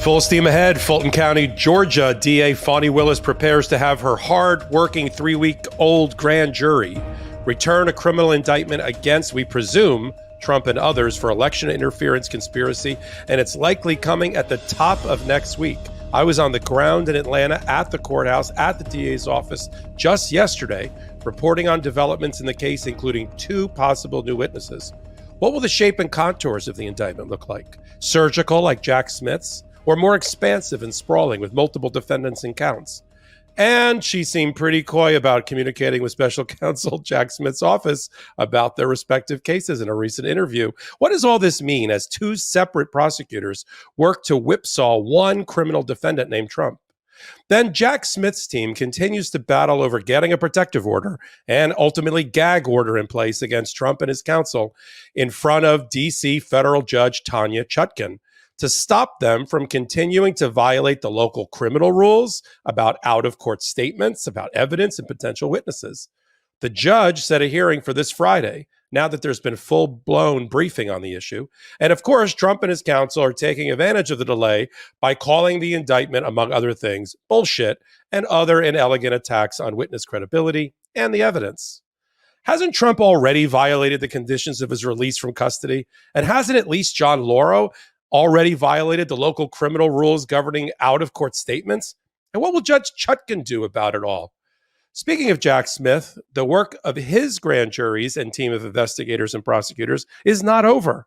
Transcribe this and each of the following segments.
Full steam ahead. Fulton County, Georgia DA Fani Willis prepares to have her hard-working 3-week-old grand jury return a criminal indictment against, we presume, Trump and others for election interference conspiracy, and it's likely coming at the top of next week. I was on the ground in Atlanta at the courthouse, at the DA's office just yesterday, reporting on developments in the case, including 2 possible new witnesses. What will the shape and contours of the indictment look like? Surgical, like Jack Smith's, or more expansive and sprawling with multiple defendants and counts? And she seemed pretty coy about communicating with Special Counsel Jack Smith's office about their respective cases in a recent interview. What does all this mean as 2 separate prosecutors work to whipsaw one criminal defendant named Trump? Then Jack Smith's team continues to battle over getting a protective order and ultimately gag order in place against Trump and his counsel in front of DC Federal Judge Chutkan to stop them from continuing to violate the local criminal rules about out-of-court statements, about evidence and potential witnesses. The judge set a hearing for this Friday, now that there's been full-blown briefing on the issue. And of course, Trump and his counsel are taking advantage of the delay by calling the indictment, among other things, bullshit and other inelegant attacks on witness credibility and the evidence. Hasn't Trump already violated the conditions of his release from custody? And hasn't at least John Lauro already violated the local criminal rules governing out-of-court statements? And what will Judge Chutkan do about it all? Speaking of Jack Smith, the work of his grand juries and team of investigators and prosecutors is not over.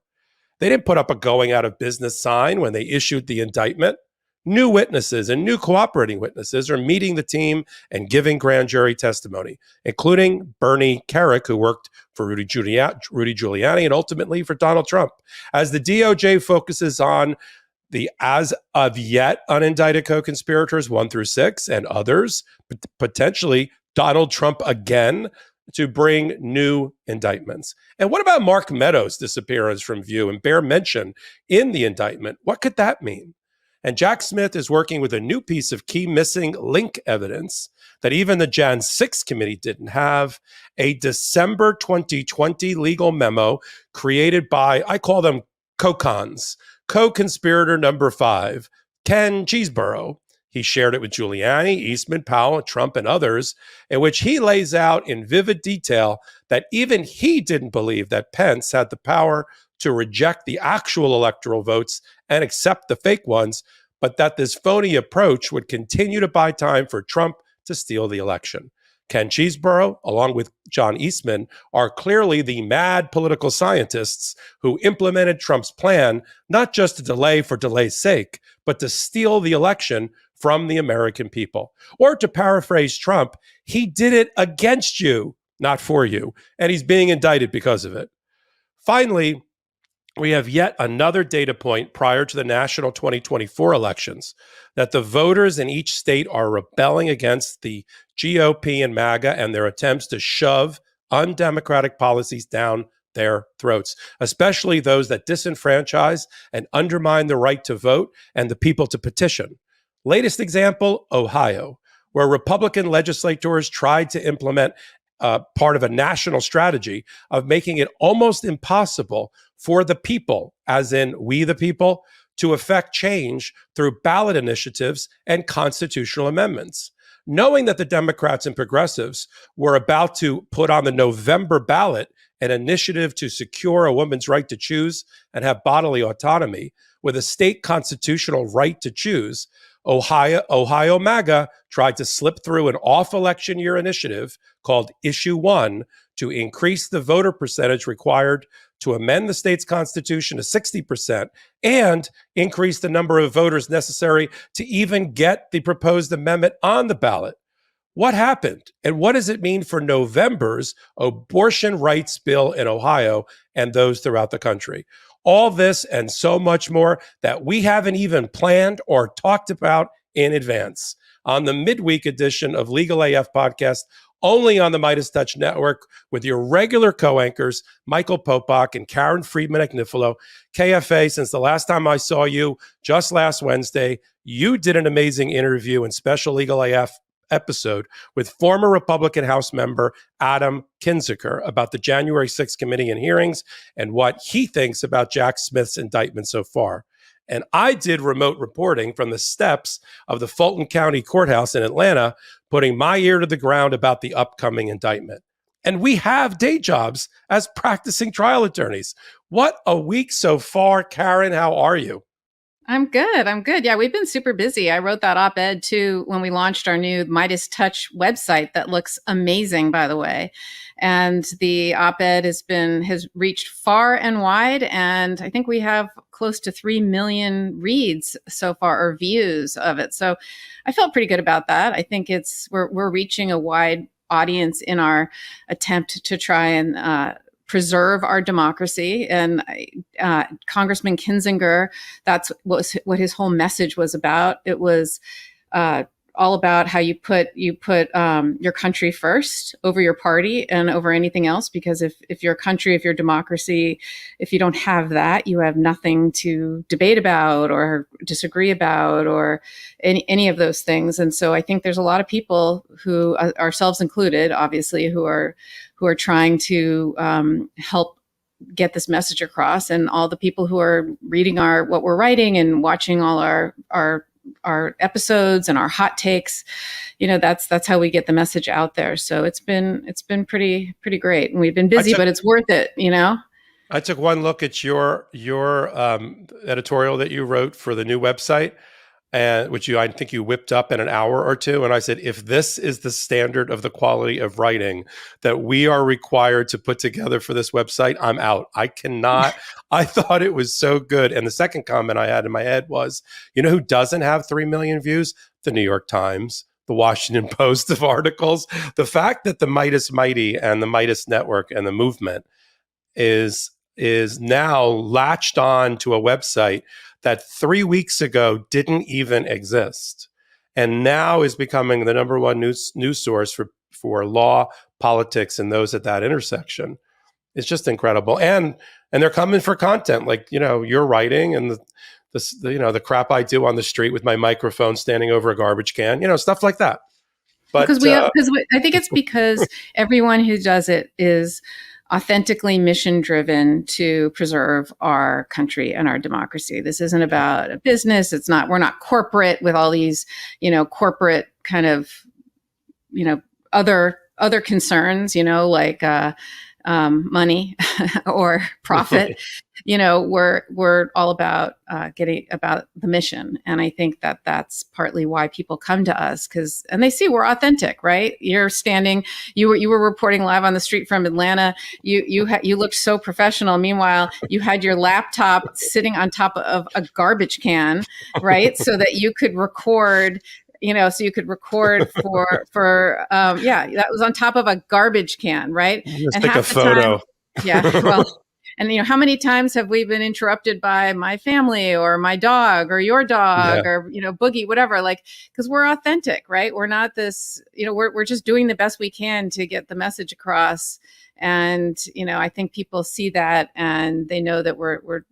They didn't put up a going out of business sign when they issued the indictment. New witnesses and new cooperating witnesses are meeting the team and giving grand jury testimony, including Bernie Kerik, who worked for Rudy Giuliani and ultimately for Donald Trump. As the DOJ focuses on the as of yet unindicted co-conspirators 1 through 6 and others, potentially Donald Trump again, to bring new indictments. And what about Mark Meadows' disappearance from view and bare mention in the indictment? What could that mean? And Jack Smith is working with a new piece of key missing link evidence that even the Jan 6 committee didn't have, a December 2020 legal memo created by, I call them co-cons, co-conspirator number 5, Ken Cheeseborough. He shared it with Giuliani, Eastman, Powell, Trump, and others, in which he lays out in vivid detail that even he didn't believe that Pence had the power to reject the actual electoral votes and accept the fake ones, but that this phony approach would continue to buy time for Trump to steal the election. Ken Cheeseborough, along with John Eastman, are clearly the mad political scientists who implemented Trump's plan, not just to delay for delay's sake, but to steal the election from the American people. Or to paraphrase Trump, he did it against you, not for you, and he's being indicted because of it. Finally, we have yet another data point prior to the national 2024 elections that the voters in each state are rebelling against the GOP and MAGA and their attempts to shove undemocratic policies down their throats, especially those that disenfranchise and undermine the right to vote and the people to petition. Latest example, Ohio, where Republican legislators tried to implement part of a national strategy of making it almost impossible for the people, as in we the people, to effect change through ballot initiatives and constitutional amendments. Knowing that the Democrats and progressives were about to put on the November ballot an initiative to secure a woman's right to choose and have bodily autonomy with a state constitutional right to choose, Ohio MAGA tried to slip through an off-election year initiative called Issue 1 to increase the voter percentage required to amend the state's constitution to 60% and increase the number of voters necessary to even get the proposed amendment on the ballot. What happened? And what does it mean for November's abortion rights bill in Ohio and those throughout the country? All this and so much more that we haven't even planned or talked about in advance on the midweek edition of Legal AF Podcast, only on the MeidasTouch Network, with your regular co-anchors, Michael Popok and Karen Friedman Agnifilo. KFA, since the last time I saw you, just last Wednesday, you did an amazing interview in Special Legal AF episode with former Republican House member Adam Kinzinger about the January 6th committee and hearings and what he thinks about Jack Smith's indictment so far. And I did remote reporting from the steps of the Fulton County Courthouse in Atlanta, putting my ear to the ground about the upcoming indictment. And we have day jobs as practicing trial attorneys. What a week so far. Karen, how are you? I'm good. I'm good. Yeah, we've been super busy. I wrote that op-ed too when we launched our new MeidasTouch website that looks amazing, by the way. And the op-ed has reached far and wide, and I think we have close to 3 million reads so far, or views of it. So I felt pretty good about that. I think we're reaching a wide audience in our attempt to try and preserve our democracy. And Congressman Kinzinger, that's what his whole message was about. It was all about how you put your country first over your party and over anything else. Because if your country, if your democracy, if you don't have that, you have nothing to debate about or disagree about or any of those things. And so I think there's a lot of people who, ourselves included, obviously, who are trying to help get this message across, and all the people who are reading what we're writing and watching all our episodes and our hot takes, that's how we get the message out there. So it's been pretty great, and we've been busy, but it's worth it. I took one look at your editorial that you wrote for the new website, and I think you whipped up in an hour or two. And I said, if this is the standard of the quality of writing that we are required to put together for this website, I'm out. I cannot. I thought it was so good. And the second comment I had in my head was, who doesn't have 3 million views? The New York Times, the Washington Post of articles. The fact that the Meidas Mighty and the Meidas Network and the movement is now latched on to a website that 3 weeks ago didn't even exist, and now is becoming the number one news source for law, politics, and those at that intersection. It's just incredible, and they're coming for content like you're writing, and the crap I do on the street with my microphone standing over a garbage can, stuff like that. But because I think it's because everyone who does it is authentically mission driven to preserve our country and our democracy. This isn't about a business. We're not corporate with all these, corporate kind of, other concerns, like money or profit. We're all about getting about the mission. And I think that's partly why people come to us, and they see we're authentic, right? You were reporting live on the street from Atlanta. You looked so professional. Meanwhile, you had your laptop sitting on top of a garbage can, right? So that you could record that was on top of a garbage can, right? Just take a photo. Well, and how many times have we been interrupted by my family or my dog or your dog or, Boogie, whatever, because we're authentic, right? We're not this, we're just doing the best we can to get the message across. And, I think people see that and they know that we're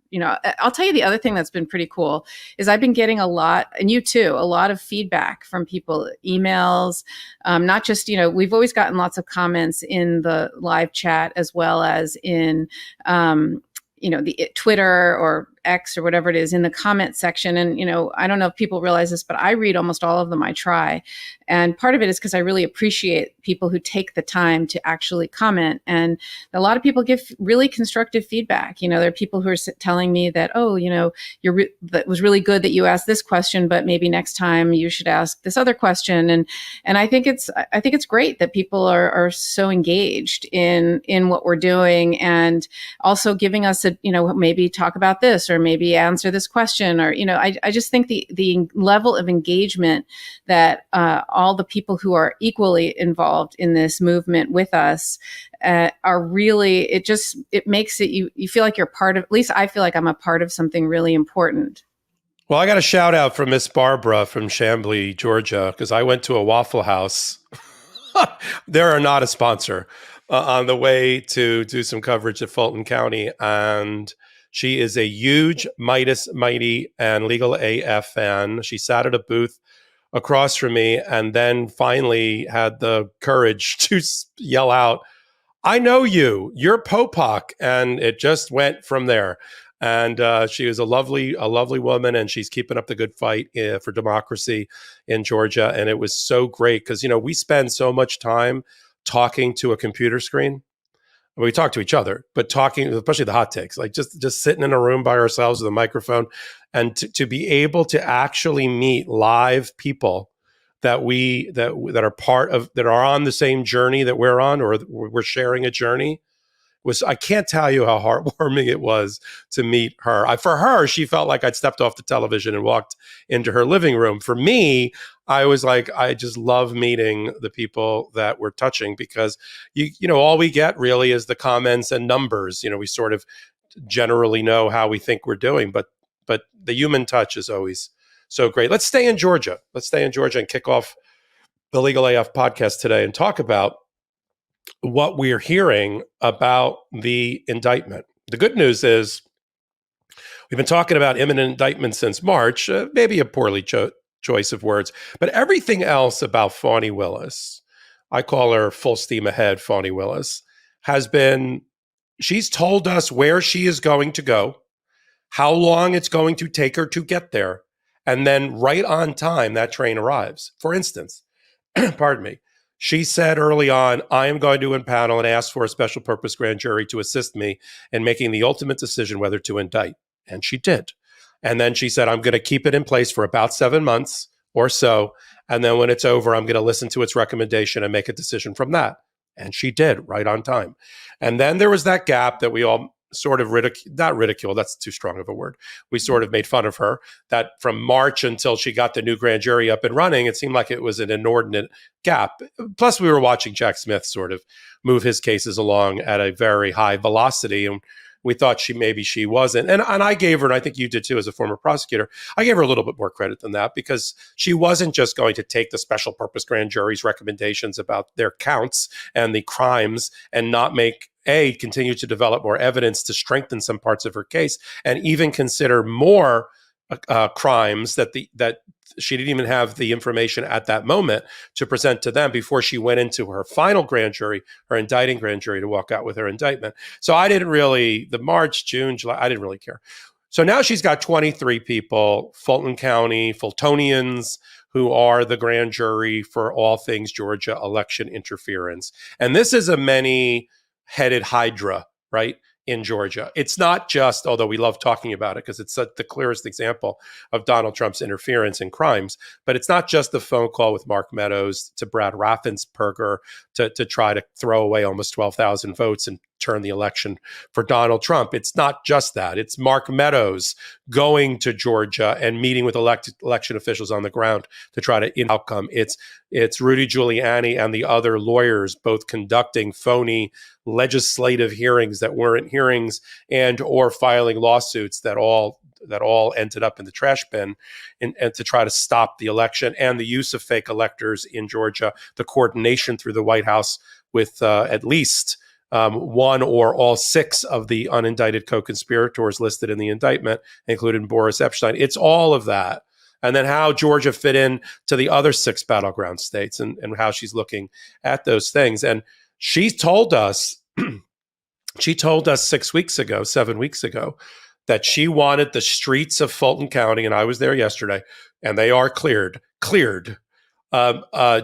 I'll tell you the other thing that's been pretty cool is I've been getting a lot, and you too, a lot of feedback from people, emails, not just, we've always gotten lots of comments in the live chat as well as in, the Twitter or X or whatever it is in the comment section. And, I don't know if people realize this, but I read almost all of them. I try. And part of it is because I really appreciate people who take the time to actually comment. And a lot of people give really constructive feedback. There are people who are telling me that, that was really good that you asked this question, but maybe next time you should ask this other question. And I think it's great that people are so engaged in what we're doing, and also giving us maybe talk about this or maybe answer this question, or, I just think the level of engagement that all the people who are equally involved in this movement with us are really, it makes it, you feel like you're part of, at least I feel like I'm a part of something really important. Well, I got a shout out from Miss Barbara from Chamblee, Georgia, because I went to a Waffle House. They're not a sponsor, on the way to do some coverage at Fulton County, and she is a huge Meidas Mighty and Legal AF fan. She sat at a booth across from me and then finally had the courage to yell out, "I know you, you're Popok." And it just went from there. And she was a lovely woman, and she's keeping up the good fight for democracy in Georgia. And it was so great because, we spend so much time talking to a computer screen. We talk to each other, but talking, especially the hot takes, like just sitting in a room by ourselves with a microphone, and to be able to actually meet live people that are part of, that are on the same journey that we're on, or we're sharing a journey, I can't tell you how heartwarming it was to meet her. For her, she felt like I'd stepped off the television and walked into her living room. For me, I was like, I just love meeting the people that we're touching, because all we get really is the comments and numbers. We sort of generally know how we think we're doing, but the human touch is always so great. Let's stay in Georgia. And kick off the Legal AF podcast today and talk about what we're hearing about the indictment. The good news is we've been talking about imminent indictment since March, maybe a poorly choice of words, but everything else about Fani Willis, I call her full steam ahead Fani Willis, she's told us where she is going to go, how long it's going to take her to get there, and then right on time, that train arrives. For instance, pardon me, she said early on, I am going to impanel and ask for a special purpose grand jury to assist me in making the ultimate decision whether to indict. And she did. And then she said, I'm going to keep it in place for about 7 months or so. And then when it's over, I'm going to listen to its recommendation and make a decision from that. And she did, right on time. And then there was that gap that we all sort of not ridicule, that's too strong of a word. We sort of made fun of her, that from March until she got the new grand jury up and running, it seemed like it was an inordinate gap. Plus, we were watching Jack Smith sort of move his cases along at a very high velocity, and we thought maybe she wasn't. And I gave her, and I think you did too as a former prosecutor, I gave her a little bit more credit than that, because she wasn't just going to take the special purpose grand jury's recommendations about their counts and the crimes and not continue to develop more evidence to strengthen some parts of her case, and even consider more crimes that she didn't even have the information at that moment to present to them before she went into her final grand jury, her indicting grand jury, to walk out with her indictment. So I didn't really, the March, June, July, I didn't really care. So now she's got 23 people, Fulton County, Fultonians, who are the grand jury for all things Georgia election interference. And this is a many-headed hydra, right, in Georgia. It's not just, although we love talking about it because it's the clearest example of Donald Trump's interference in crimes, but it's not just the phone call with Mark Meadows to Brad Raffensperger to try to throw away almost 12,000 votes and turn the election for Donald Trump. It's not just that. It's Mark Meadows going to Georgia and meeting with election officials on the ground to try to outcome. It's Rudy Giuliani and the other lawyers both conducting phony legislative hearings that weren't hearings, and or filing lawsuits that all ended up in the trash bin, and to try to stop the election, and the use of fake electors in Georgia, the coordination through the White House with at least one or all 6 of the unindicted co-conspirators listed in the indictment, including Boris Epshteyn. It's all of that. And then how Georgia fit in to the other 6 battleground states, and how she's looking at those things. And she told us 7 weeks ago, that she wanted the streets of Fulton County, and I was there yesterday, and they are cleared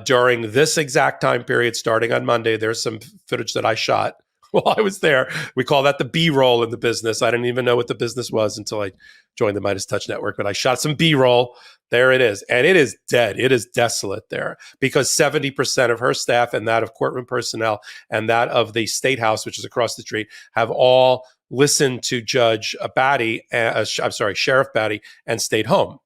during this exact time period, starting on Monday. There's some footage that I shot while I was there. We call that the B-roll in the business. I didn't even know what the business was until I joined the MeidasTouch network, but I shot some B-roll. There it is. And it is dead. It is desolate there, because 70% of her staff and that of courtroom personnel and that of the State House, which is across the street, have all listened to Sheriff Batty, and stayed home,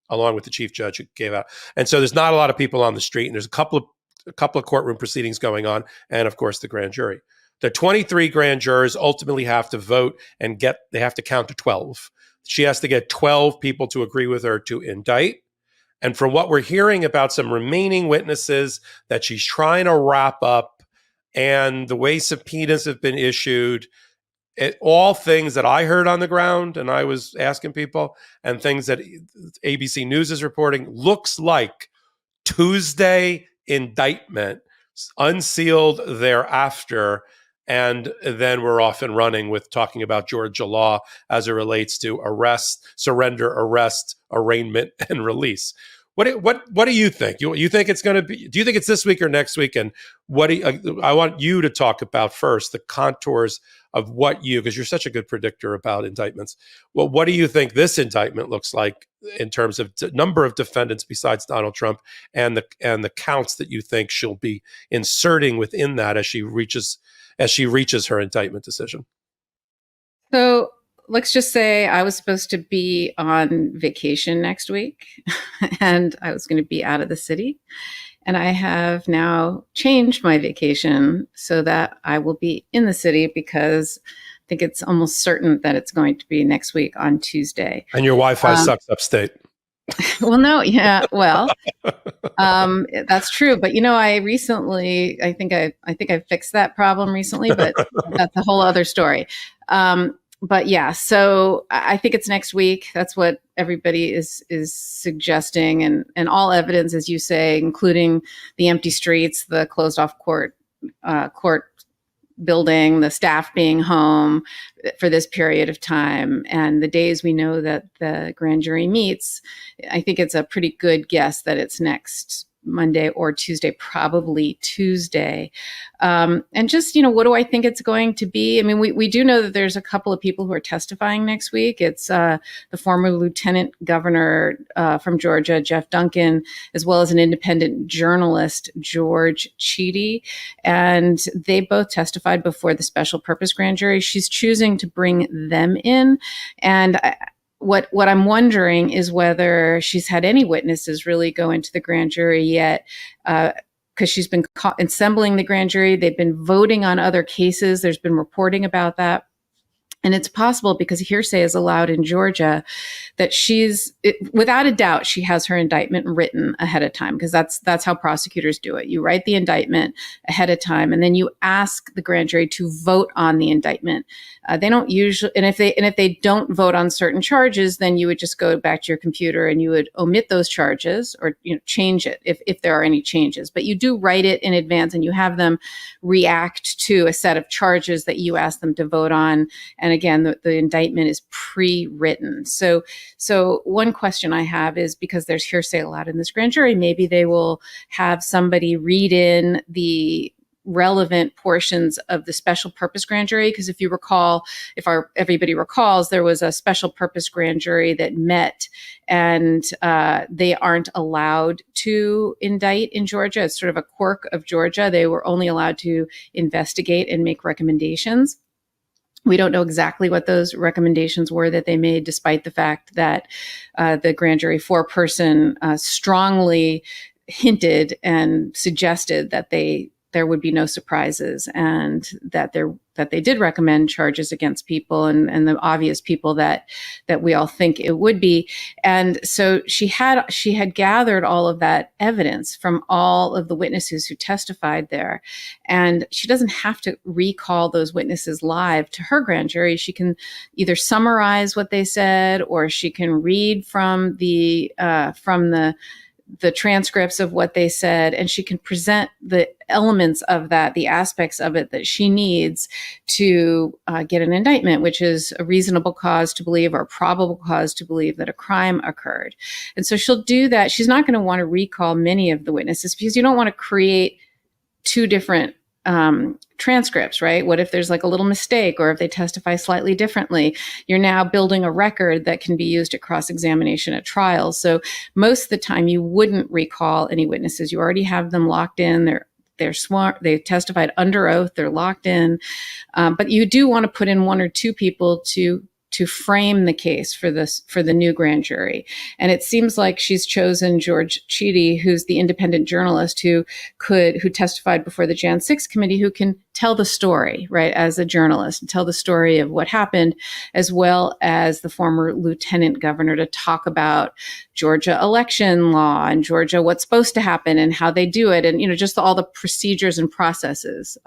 along with the chief judge who gave out. And so there's not a lot of people on the street, and there's a couple of courtroom proceedings going on, and of course the grand jury. The 23 grand jurors ultimately have to vote, and they have to count to 12. She has to get 12 people to agree with her to indict. And from what we're hearing about some remaining witnesses that she's trying to wrap up, and the way subpoenas have been issued, all things that I heard on the ground, and I was asking people, and things that ABC News is reporting, looks like Tuesday indictment, unsealed thereafter. And then we're off and running with talking about Georgia law as it relates to arrest, surrender, arrest, arraignment, and release. What do you think? You think it's going to be? Do you think it's this week or next week? And I want you to talk about first the contours of because you're such a good predictor about indictments. Well, what do you think this indictment looks like in terms of number of defendants besides Donald Trump, and the counts that you think she'll be inserting within that as she reaches her indictment decision? So let's just say I was supposed to be on vacation next week and I was going to be out of the city. And I have now changed my vacation so that I will be in the city, because I think it's almost certain that it's going to be next week on Tuesday. And your Wi-Fi sucks upstate. Well, no, yeah, well, that's true. But I recently, I think I fixed that problem recently, but that's a whole other story. But yeah, so I think it's next week. That's what everybody is suggesting, and all evidence, as you say, including the empty streets, the closed off court building, the staff being home for this period of time, and the days we know that the grand jury meets. I think it's a pretty good guess that it's next Monday or Tuesday, probably Tuesday. And just, what do I think it's going to be? I mean, we do know that there's a couple of people who are testifying next week. It's the former lieutenant governor from Georgia, Jeff Duncan, as well as an independent journalist, George Chidi. And they both testified before the special purpose grand jury. She's choosing to bring them in. And what I'm wondering is whether she's had any witnesses really go into the grand jury yet, because she's been assembling the grand jury. They've been voting on other cases. There's been reporting about that. And it's possible, because hearsay is allowed in Georgia, that without a doubt, she has her indictment written ahead of time, because that's how prosecutors do it. You write the indictment ahead of time, and then you ask the grand jury to vote on the indictment. They don't usually, and if they don't vote on certain charges, then you would just go back to your computer and you would omit those charges, or change it if there are any changes. But you do write it in advance, and you have them react to a set of charges that you ask them to vote on. And again, the indictment is pre-written. So one question I have is, because there's hearsay allowed in this grand jury, maybe they will have somebody read in the relevant portions of the special purpose grand jury. Because if you recall, everybody recalls, there was a special purpose grand jury that met, and they aren't allowed to indict in Georgia. It's sort of a quirk of Georgia. They were only allowed to investigate and make recommendations. We don't know exactly what those recommendations were that they made, despite the fact that the grand jury foreperson strongly hinted and suggested that there would be no surprises, and that they did recommend charges against people, and the obvious people that we all think it would be. And so she had gathered all of that evidence from all of the witnesses who testified there. And she doesn't have to recall those witnesses live to her grand jury. She can either summarize what they said, or she can read from the transcripts of what they said, and she can present the elements of that, the aspects of it that she needs to get an indictment, which is a reasonable cause to believe, or a probable cause to believe, that a crime occurred. And so she'll do that. She's not going to want to recall many of the witnesses, because you don't want to create two different transcripts, right? What if there's like a little mistake, or if they testify slightly differently? You're now building a record that can be used at cross-examination at trial. So most of the time you wouldn't recall any witnesses. You already have them locked in. They're sworn, they testified under oath, they're locked in. But you do want to put in one or two people to frame the case for the new grand jury. And it seems like she's chosen George Chidi, who's the independent journalist who testified before the Jan 6 committee, who can tell the story, right, as a journalist, and tell the story of what happened, as well as the former lieutenant governor, to talk about Georgia election law and Georgia, what's supposed to happen and how they do it, and just all the procedures and processes.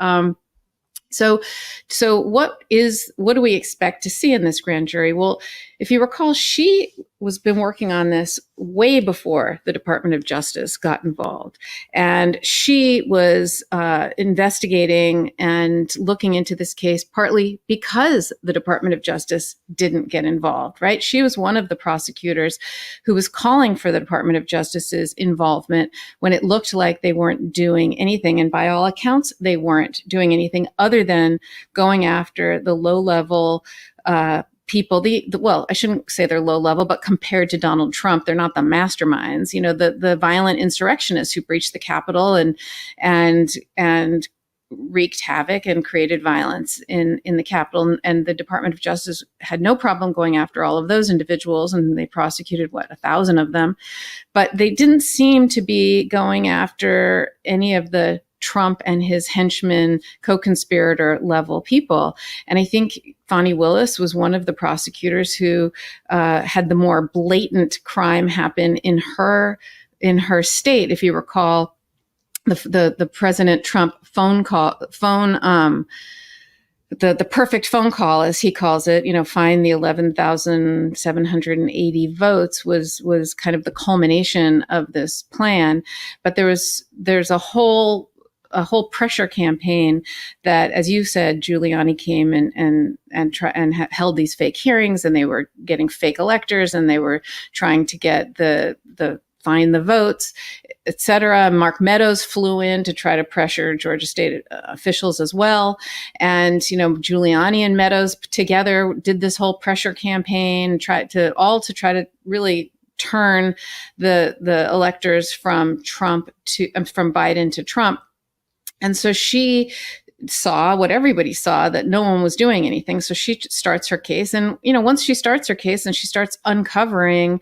So what do we expect to see in this grand jury? Well, if you recall, she been working on this way before the Department of Justice got involved. And she was investigating and looking into this case partly because the Department of Justice didn't get involved, right? She was one of the prosecutors who was calling for the Department of Justice's involvement when it looked like they weren't doing anything. And by all accounts, they weren't doing anything other than going after the low-level people. Well, I shouldn't say they're low level, but compared to Donald Trump, they're not the masterminds. You know, the violent insurrectionists who breached the Capitol and wreaked havoc and created violence in the Capitol. And the Department of Justice had no problem going after all of those individuals, and they prosecuted 1,000 of them, but they didn't seem to be going after any of the Trump and his henchmen, co-conspirator level people. And I think Fani Willis was one of the prosecutors who had the more blatant crime happen in her state. If you recall, the President Trump the perfect phone call, as he calls it, find the 11,780 votes was kind of the culmination of this plan. But there's a whole pressure campaign that, as you said, Giuliani came and held these fake hearings, and they were getting fake electors, and they were trying to get the find the votes, et cetera. Mark Meadows flew in to try to pressure Georgia state officials as well. And, Giuliani and Meadows together did this whole pressure campaign, try to really turn the electors from Biden to Trump. And so she saw what everybody saw, that no one was doing anything. So she starts her case. And, once she starts her case and she starts uncovering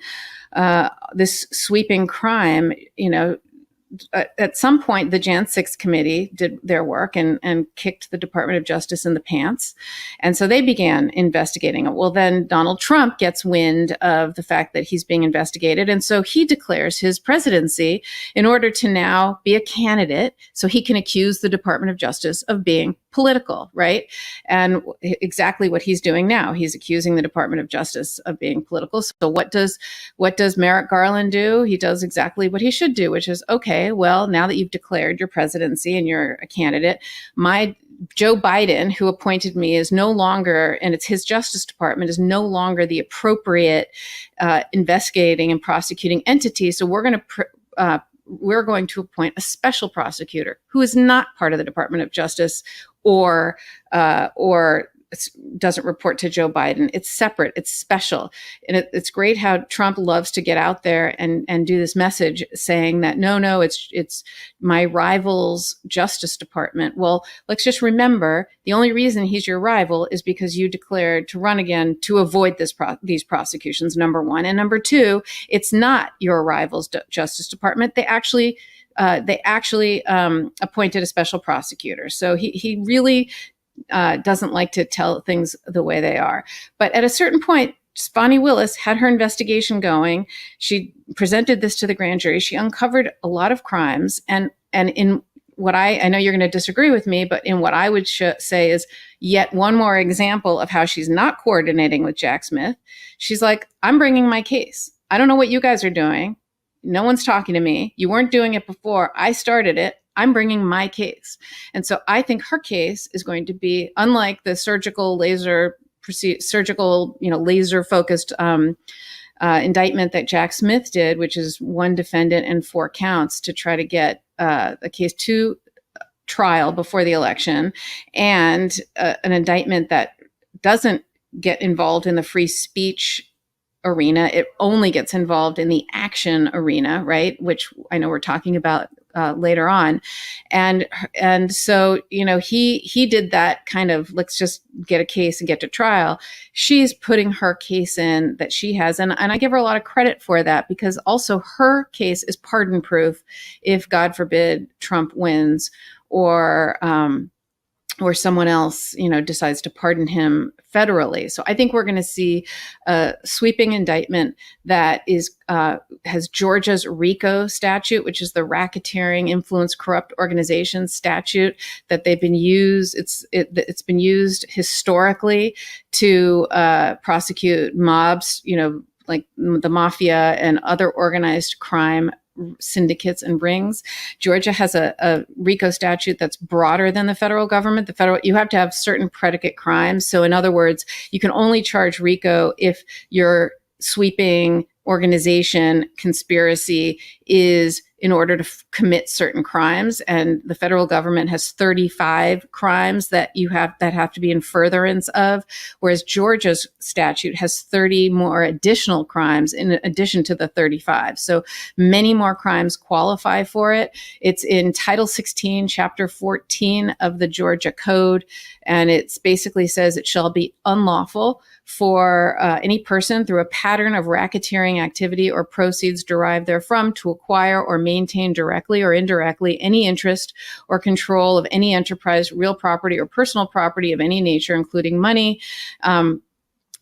this sweeping crime, at some point, the Jan 6 committee did their work and kicked the Department of Justice in the pants. And so they began investigating it. Well, then Donald Trump gets wind of the fact that he's being investigated. And so he declares his presidency in order to now be a candidate so he can accuse the Department of Justice of being political, right? And exactly what he's doing now. He's accusing the Department of Justice of being political. So what does Merrick Garland do? He does exactly what he should do, which is, okay, well, now that you've declared your presidency and you're a candidate, Joe Biden, who appointed me, is no longer, and it's his Justice Department, is no longer the appropriate investigating and prosecuting entity. So we're going to appoint a special prosecutor who is not part of the Department of Justice or doesn't report to Joe Biden. It's separate. It's special. And it's great how Trump loves to get out there and do this message saying that, no, it's my rival's Justice Department. Well, let's just remember, the only reason he's your rival is because you declared to run again to avoid these prosecutions, number one. And number two, it's not your rival's Justice Department. They actually appointed a special prosecutor. So he really doesn't like to tell things the way they are. But at a certain point, Fani Willis had her investigation going. She presented this to the grand jury. She uncovered a lot of crimes. And in what I know you're going to disagree with me, but in what I would say is yet one more example of how she's not coordinating with Jack Smith. She's like, I'm bringing my case. I don't know what you guys are doing. No one's talking to me. You weren't doing it before. I started it. I'm bringing my case. And so I think her case is going to be, unlike the laser focused indictment that Jack Smith did, which is one defendant and 4 counts to try to get a case to trial before the election, and an indictment that doesn't get involved in the free speech arena. It only gets involved in the action arena, right? Which I know we're talking about later on. And so, he did that kind of, let's just get a case and get to trial. She's putting her case in that she has. And I give her a lot of credit for that, because also her case is pardon proof if, God forbid, Trump wins or someone else, decides to pardon him federally. So I think we're going to see a sweeping indictment that has Georgia's RICO statute, which is the Racketeering, Influence, Corrupt Organizations statute that they've been used. It's been used historically to prosecute mobs, like the mafia and other organized crime syndicates and rings. Georgia has a RICO statute that's broader than the federal government. You have to have certain predicate crimes. So in other words, you can only charge RICO if your sweeping organization conspiracy is in order to commit certain crimes. And the federal government has 35 crimes that have to be in furtherance of, whereas Georgia's statute has 30 more additional crimes in addition to the 35. So many more crimes qualify for it. It's in Title 16, Chapter 14 of the Georgia Code, and it basically says it shall be unlawful for any person through a pattern of racketeering activity or proceeds derived therefrom to acquire or maintain directly or indirectly any interest or control of any enterprise, real property, or personal property of any nature, including money.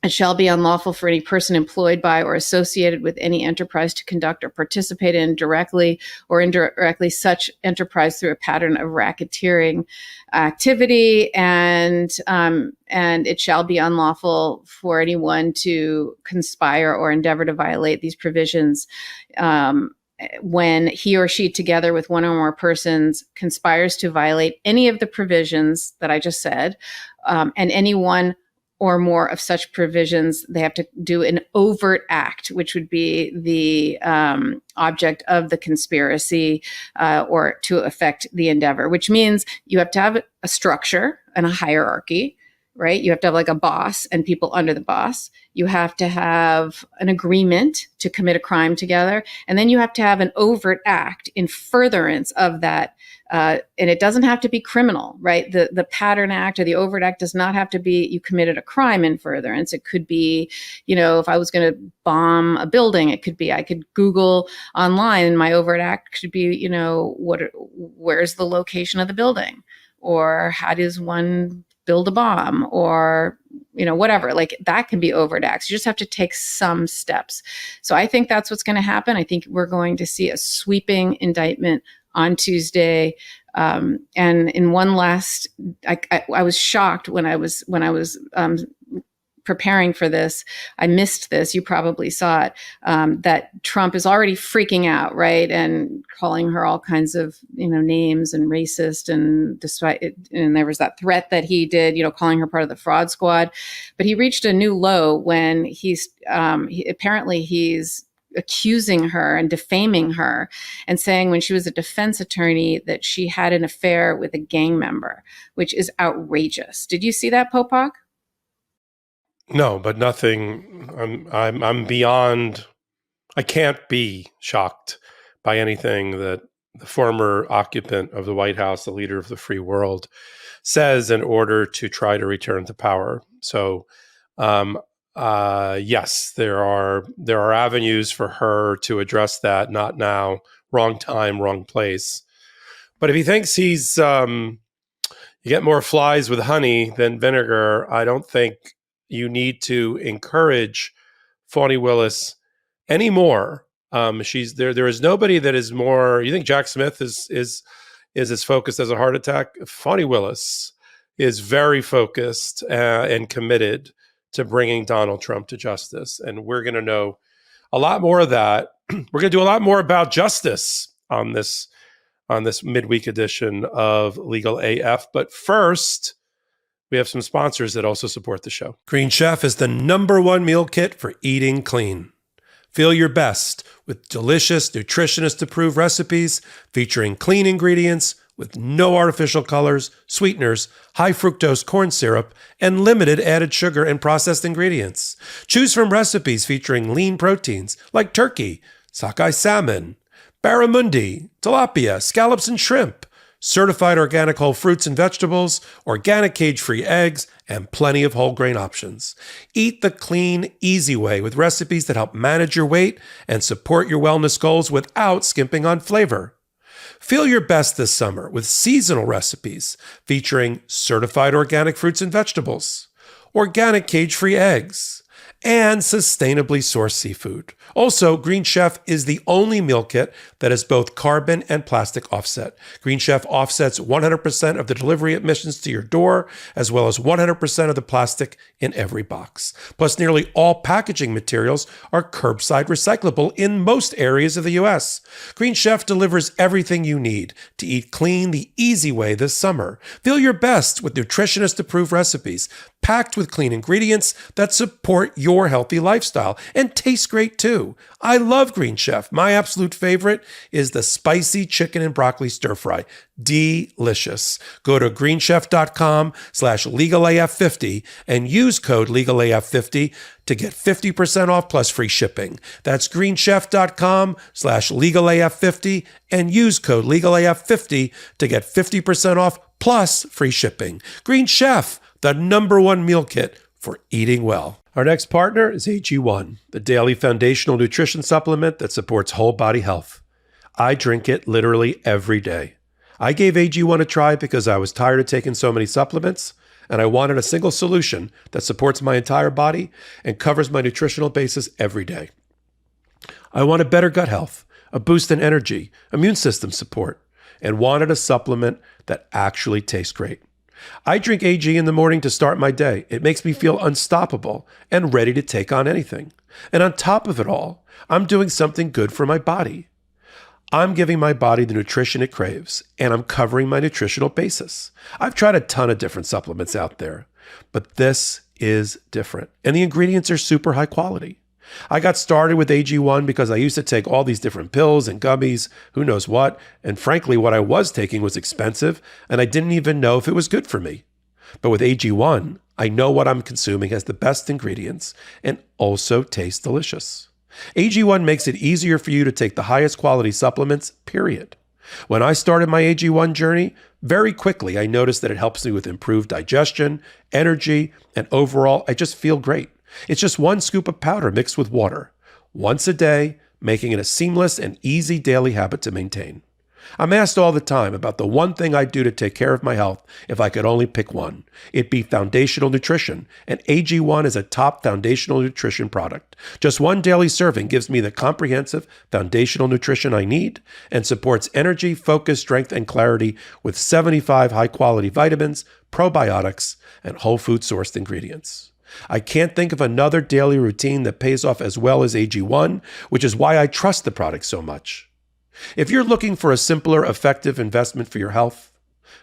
It shall be unlawful for any person employed by or associated with any enterprise to conduct or participate in directly or indirectly such enterprise through a pattern of racketeering activity, and it shall be unlawful for anyone to conspire or endeavor to violate these provisions when he or she, together with one or more persons, conspires to violate any of the provisions that I just said, and any one or more of such provisions, they have to do an overt act, which would be the object of the conspiracy or to affect the endeavor, which means you have to have a structure and a hierarchy, right? You have to have like a boss and people under the boss. You have to have an agreement to commit a crime together. And then you have to have an overt act in furtherance of that. And it doesn't have to be criminal, right? The pattern act or the overt act does not have to be you committed a crime in furtherance. It could be, if I was going to bomb a building, it could be I could Google online and my overt act could be, where's the location of the building? Or how does one build a bomb? Or whatever, like that can be overt acts. You just have to take some steps. So I think that's what's going to happen. I think we're going to see a sweeping indictment on Tuesday. And in one last, I was shocked when I was preparing for this. I missed this. You probably saw it. That Trump is already freaking out, right, and calling her all kinds of names and racist, and there was that threat that he did, calling her part of the fraud squad. But he reached a new low when he's accusing her and defaming her and saying when she was a defense attorney that she had an affair with a gang member, which is outrageous. Did you see that, Popok? No, but nothing. I'm beyond. I can't be shocked by anything that the former occupant of the White House, the leader of the free world, says in order to try to return to power. So, yes, there are avenues for her to address that. Not now. Wrong time, wrong place. But if he thinks he's you get more flies with honey than vinegar, I don't think you need to encourage Fani Willis anymore. She's there. There is nobody that is more. You think Jack Smith is as focused as a heart attack? Fani Willis is very focused and committed to bringing Donald Trump to justice, and we're going to know a lot more of that. We're going to do a lot more about justice on this midweek edition of Legal AF. But first, we have some sponsors that also support the show. Green Chef is the #1 meal kit for eating clean. Feel your best with delicious, nutritionist-approved recipes featuring clean ingredients with no artificial colors, sweeteners, high fructose corn syrup, and limited added sugar and processed ingredients. Choose from recipes featuring lean proteins like turkey, sockeye salmon, barramundi, tilapia, scallops, and shrimp, certified organic whole fruits and vegetables, organic cage-free eggs, and plenty of whole grain options. Eat the clean, easy way with recipes that help manage your weight and support your wellness goals without skimping on flavor. Feel your best this summer with seasonal recipes featuring certified organic fruits and vegetables, organic cage-free eggs, and sustainably sourced seafood. Also, Green Chef is the only meal kit that has both carbon and plastic offset. Green Chef offsets 100% of the delivery emissions to your door, as well as 100% of the plastic in every box. Plus, nearly all packaging materials are curbside recyclable in most areas of the U.S. Green Chef delivers everything you need to eat clean the easy way this summer. Feel your best with nutritionist-approved recipes, packed with clean ingredients that support your healthy lifestyle and taste great too. I love Green Chef. My absolute favorite is the spicy chicken and broccoli stir fry. Delicious. Go to greenchef.com/legalaf50 and use code legalaf50 to get 50% off plus free shipping. That's greenchef.com/legalaf50 and use code legalaf50 to get 50% off plus free shipping. Green Chef, the #1 meal kit for eating well. Our next partner is AG1, the daily foundational nutrition supplement that supports whole body health. I drink it literally every day. I gave AG1 a try because I was tired of taking so many supplements, and I wanted a single solution that supports my entire body and covers my nutritional basis every day. I wanted better gut health, a boost in energy, immune system support, and wanted a supplement that actually tastes great. I drink AG in the morning to start my day. It makes me feel unstoppable and ready to take on anything. And on top of it all, I'm doing something good for my body. I'm giving my body the nutrition it craves, and I'm covering my nutritional basis. I've tried a ton of different supplements out there, but this is different. And the ingredients are super high quality. I got started with AG1 because I used to take all these different pills and gummies, who knows what, and frankly, what I was taking was expensive, and I didn't even know if it was good for me. But with AG1, I know what I'm consuming has the best ingredients and also tastes delicious. AG1 makes it easier for you to take the highest quality supplements, period. When I started my AG1 journey, very quickly I noticed that it helps me with improved digestion, energy, and overall, I just feel great. It's just 1 scoop of powder mixed with water, once a day, making it a seamless and easy daily habit to maintain. I'm asked all the time about the one thing I'd do to take care of my health if I could only pick one. It'd be foundational nutrition, and AG1 is a top foundational nutrition product. Just 1 daily serving gives me the comprehensive foundational nutrition I need and supports energy, focus, strength, and clarity with 75 high-quality vitamins, probiotics, and whole food sourced ingredients. I can't think of another daily routine that pays off as well as AG1, which is why I trust the product so much. If you're looking for a simpler, effective investment for your health,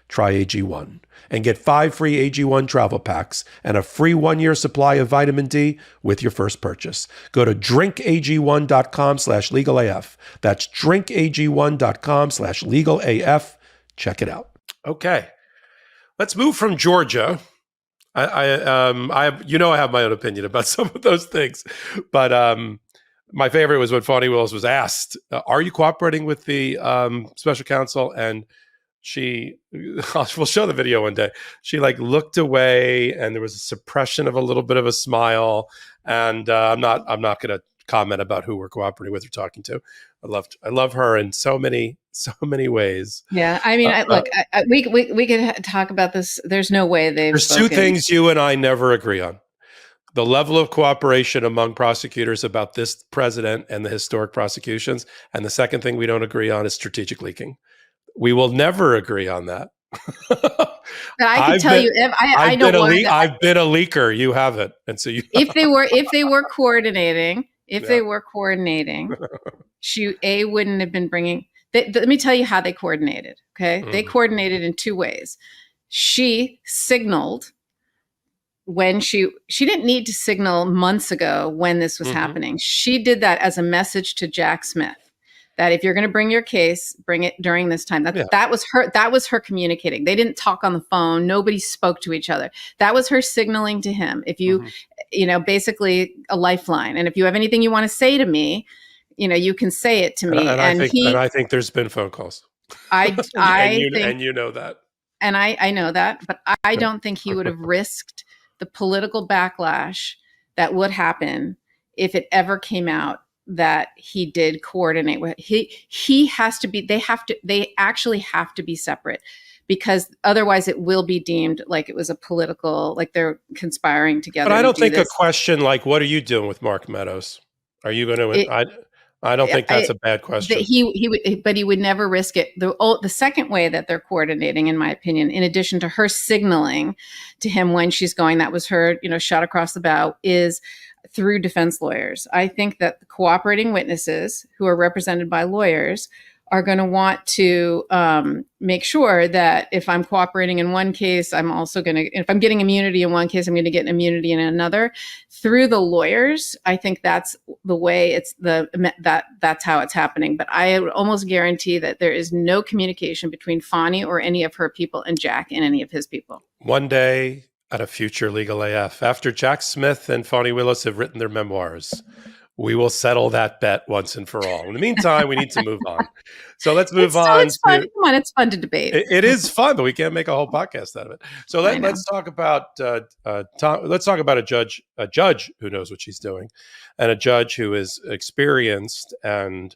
try AG1 and get 5 free AG1 travel packs and a free 1-year supply of vitamin D with your first purchase. Go to drinkag1.com/legalaf. That's drinkag1.com/legalaf. Check it out. Okay. Let's move from Georgia. I have my own opinion about some of those things, but my favorite was when Fani Willis was asked, "Are you cooperating with the Special Counsel?" And we'll show the video one day. She looked away, and there was a suppression of a little bit of a smile. And I'm not going to comment about who we're cooperating with or talking to. I love her in so many ways. Yeah, I mean, we could talk about this. There's no way There's spoken. 2 things you and I never agree on: the level of cooperation among prosecutors about this president and the historic prosecutions, and the second thing we don't agree on is strategic leaking. We will never agree on that. But I can tell you, I've been a leaker. You haven't, and so you. If they were coordinating, she wouldn't have been bringing. Let me tell you how they coordinated. Okay, They coordinated in 2 ways. She signaled when she didn't need to signal months ago when this was happening. She did that as a message to Jack Smith that if you're going to bring your case, bring it during this time. That was her communicating. They didn't talk on the phone. Nobody spoke to each other. That was her signaling to him. If you, basically a lifeline. And if you have anything you want to say to me, you can say it to me. And I think there's been phone calls. I think, and you know that. And I know that, but I don't think he would have risked the political backlash that would happen if it ever came out that he did coordinate with. He has to be. They actually have to be separate, because otherwise it will be deemed like it was a political, like they're conspiring together. But I to don't do think a this. question like, what are you doing with Mark Meadows? Are you going It, to, I don't think that's a bad that question. he would never risk it. The second way that they're coordinating, in my opinion, in addition to her signaling to him when she's going, that was her, shot across the bow, is through defense lawyers. I think that the cooperating witnesses who are represented by lawyers are going to want to make sure that if I'm cooperating in one case, I'm also going to, if I'm getting immunity in one case, I'm going to get immunity in another. Through the lawyers, I think that's the way that's how it's happening. But I would almost guarantee that there is no communication between Fani or any of her people and Jack and any of his people. One day at a future Legal AF, after Jack Smith and Fani Willis have written their memoirs, we will settle that bet once and for all. In the meantime, we need to move on. So let's move on. It's fun. Come on, it's fun to debate. It is fun, but we can't make a whole podcast out of it. So let's talk about let's talk about a judge who knows what she's doing, and a judge who is experienced and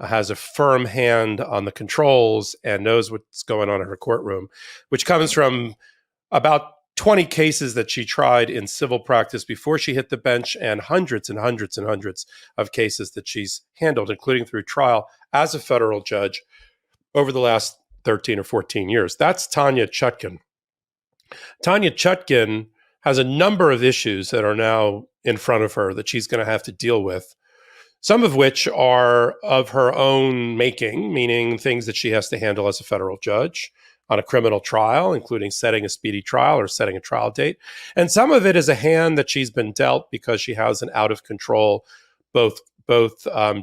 has a firm hand on the controls and knows what's going on in her courtroom, which comes from about 20 cases that she tried in civil practice before she hit the bench, and hundreds and hundreds and hundreds of cases that she's handled, including through trial as a federal judge over the last 13 or 14 years. That's Tanya Chutkan. Tanya Chutkan has a number of issues that are now in front of her that she's going to have to deal with, some of which are of her own making, meaning things that she has to handle as a federal judge on a criminal trial, including setting a speedy trial or setting a trial date. And some of it is a hand that she's been dealt because she has an out of control, both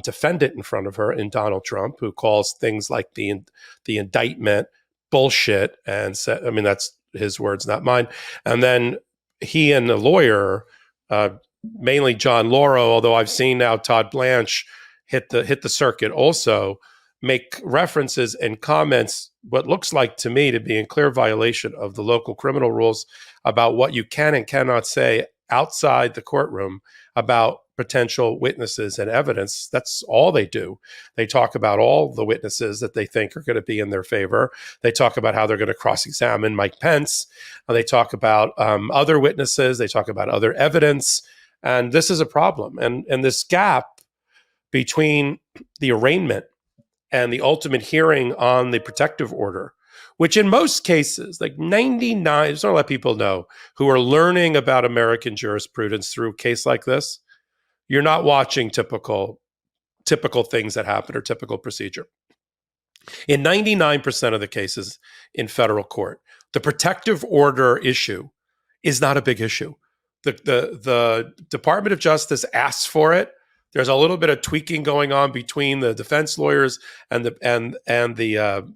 defendant in front of her in Donald Trump, who calls things like the indictment bullshit, and said, I mean, that's his words, not mine. And then he and the lawyer, mainly John Lauro, although I've seen now Todd Blanche hit the circuit also, make references and comments, what looks like to me to be in clear violation of the local criminal rules about what you can and cannot say outside the courtroom about potential witnesses and evidence. That's all they do. They talk about all the witnesses that they think are going to be in their favor. They talk about how they're going to cross-examine Mike Pence. They talk about other witnesses. They talk about other evidence. And this is a problem. And this gap between the arraignment and the ultimate hearing on the protective order, which in most cases, like 99, I just want to let people know who are learning about American jurisprudence through a case like this, you're not watching typical things that happen or typical procedure. In 99% of the cases in federal court, the protective order issue is not a big issue. The Department of Justice asks for it. There's a little bit of tweaking going on between the defense lawyers and the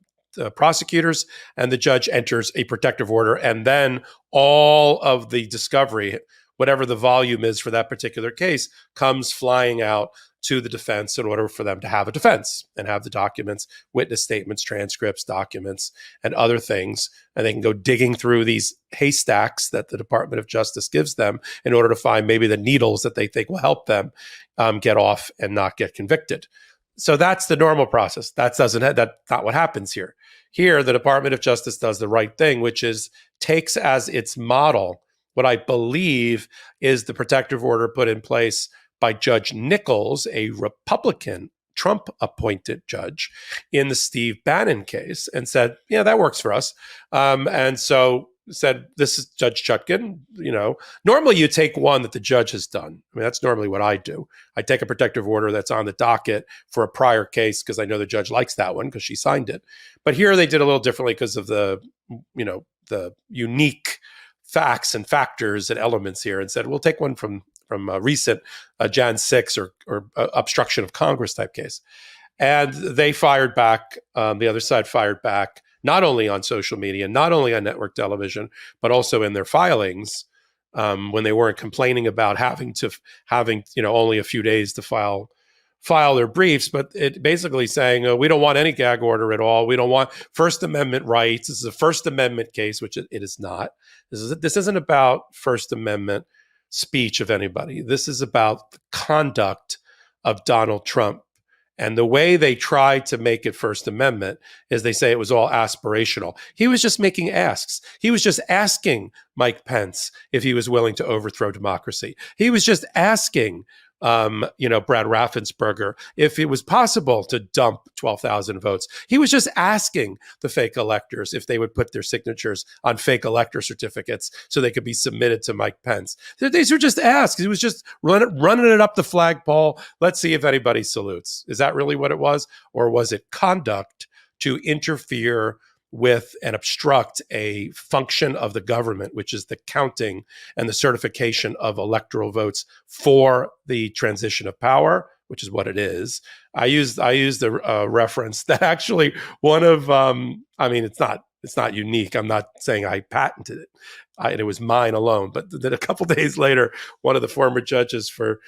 prosecutors, and the judge enters a protective order, and then all of the discovery, whatever the volume is for that particular case, comes flying out to the defense in order for them to have a defense and have the documents, witness statements, transcripts, documents, and other things. And they can go digging through these haystacks that the Department of Justice gives them in order to find maybe the needles that they think will help them get off and not get convicted. So that's the normal process. That's not what happens here. Here, the Department of Justice does the right thing, which is takes as its model what I believe is the protective order put in place by Judge Nichols, a Republican Trump-appointed judge, in the Steve Bannon case, and said, yeah, that works for us. And so said, this is Judge Chutkan. Normally you take one that the judge has done. I mean, that's normally what I do. I take a protective order that's on the docket for a prior case because I know the judge likes that one because she signed it. But here they did a little differently because of the unique facts and factors and elements here, and said, we'll take one from a recent Jan 6 or obstruction of Congress type case. And they fired back, the other side fired back, not only on social media, not only on network television, but also in their filings when they weren't complaining about having only a few days to file their briefs, but it basically saying, we don't want any gag order at all. We don't want First Amendment rights. This is a First Amendment case, which it is not. This isn't about First Amendment speech of anybody. This is about the conduct of Donald Trump And the way they try to make it First Amendment is they say it was all aspirational. He was just making asks. He was just asking Mike Pence if he was willing to overthrow democracy. He was just asking Brad Raffensperger if it was possible to dump 12,000 votes. He was just asking the fake electors if they would put their signatures on fake elector certificates so they could be submitted to Mike Pence. These were just asks. He was just running it up the flagpole. Let's see if anybody salutes. Is that really what it was? Or was it conduct to interfere with and obstruct a function of the government, which is the counting and the certification of electoral votes for the transition of power, which is what it is. I used the reference that actually one of, it's not unique. I'm not saying I patented it. It was mine alone. But then a couple days later, one of the former judges for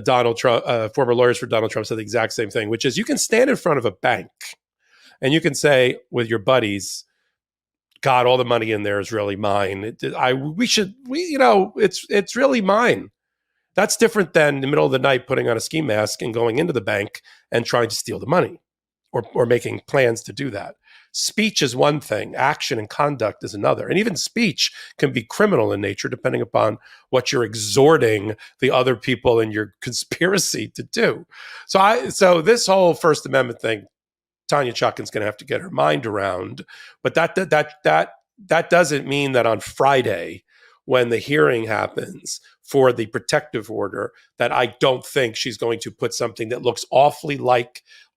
Donald Trump, former lawyers for Donald Trump, said the exact same thing, which is you can stand in front of a bank and you can say with your buddies, God, all the money in there is really mine. It's really mine. That's different than in the middle of the night putting on a ski mask and going into the bank and trying to steal the money or making plans to do that. Speech is one thing, action and conduct is another. And even speech can be criminal in nature depending upon what you're exhorting the other people in your conspiracy to do. So this whole First Amendment thing, Tanya Chutkan's going to have to get her mind around, but that doesn't mean that on Friday, when the hearing happens for the protective order, that I don't think she's going to put something that looks an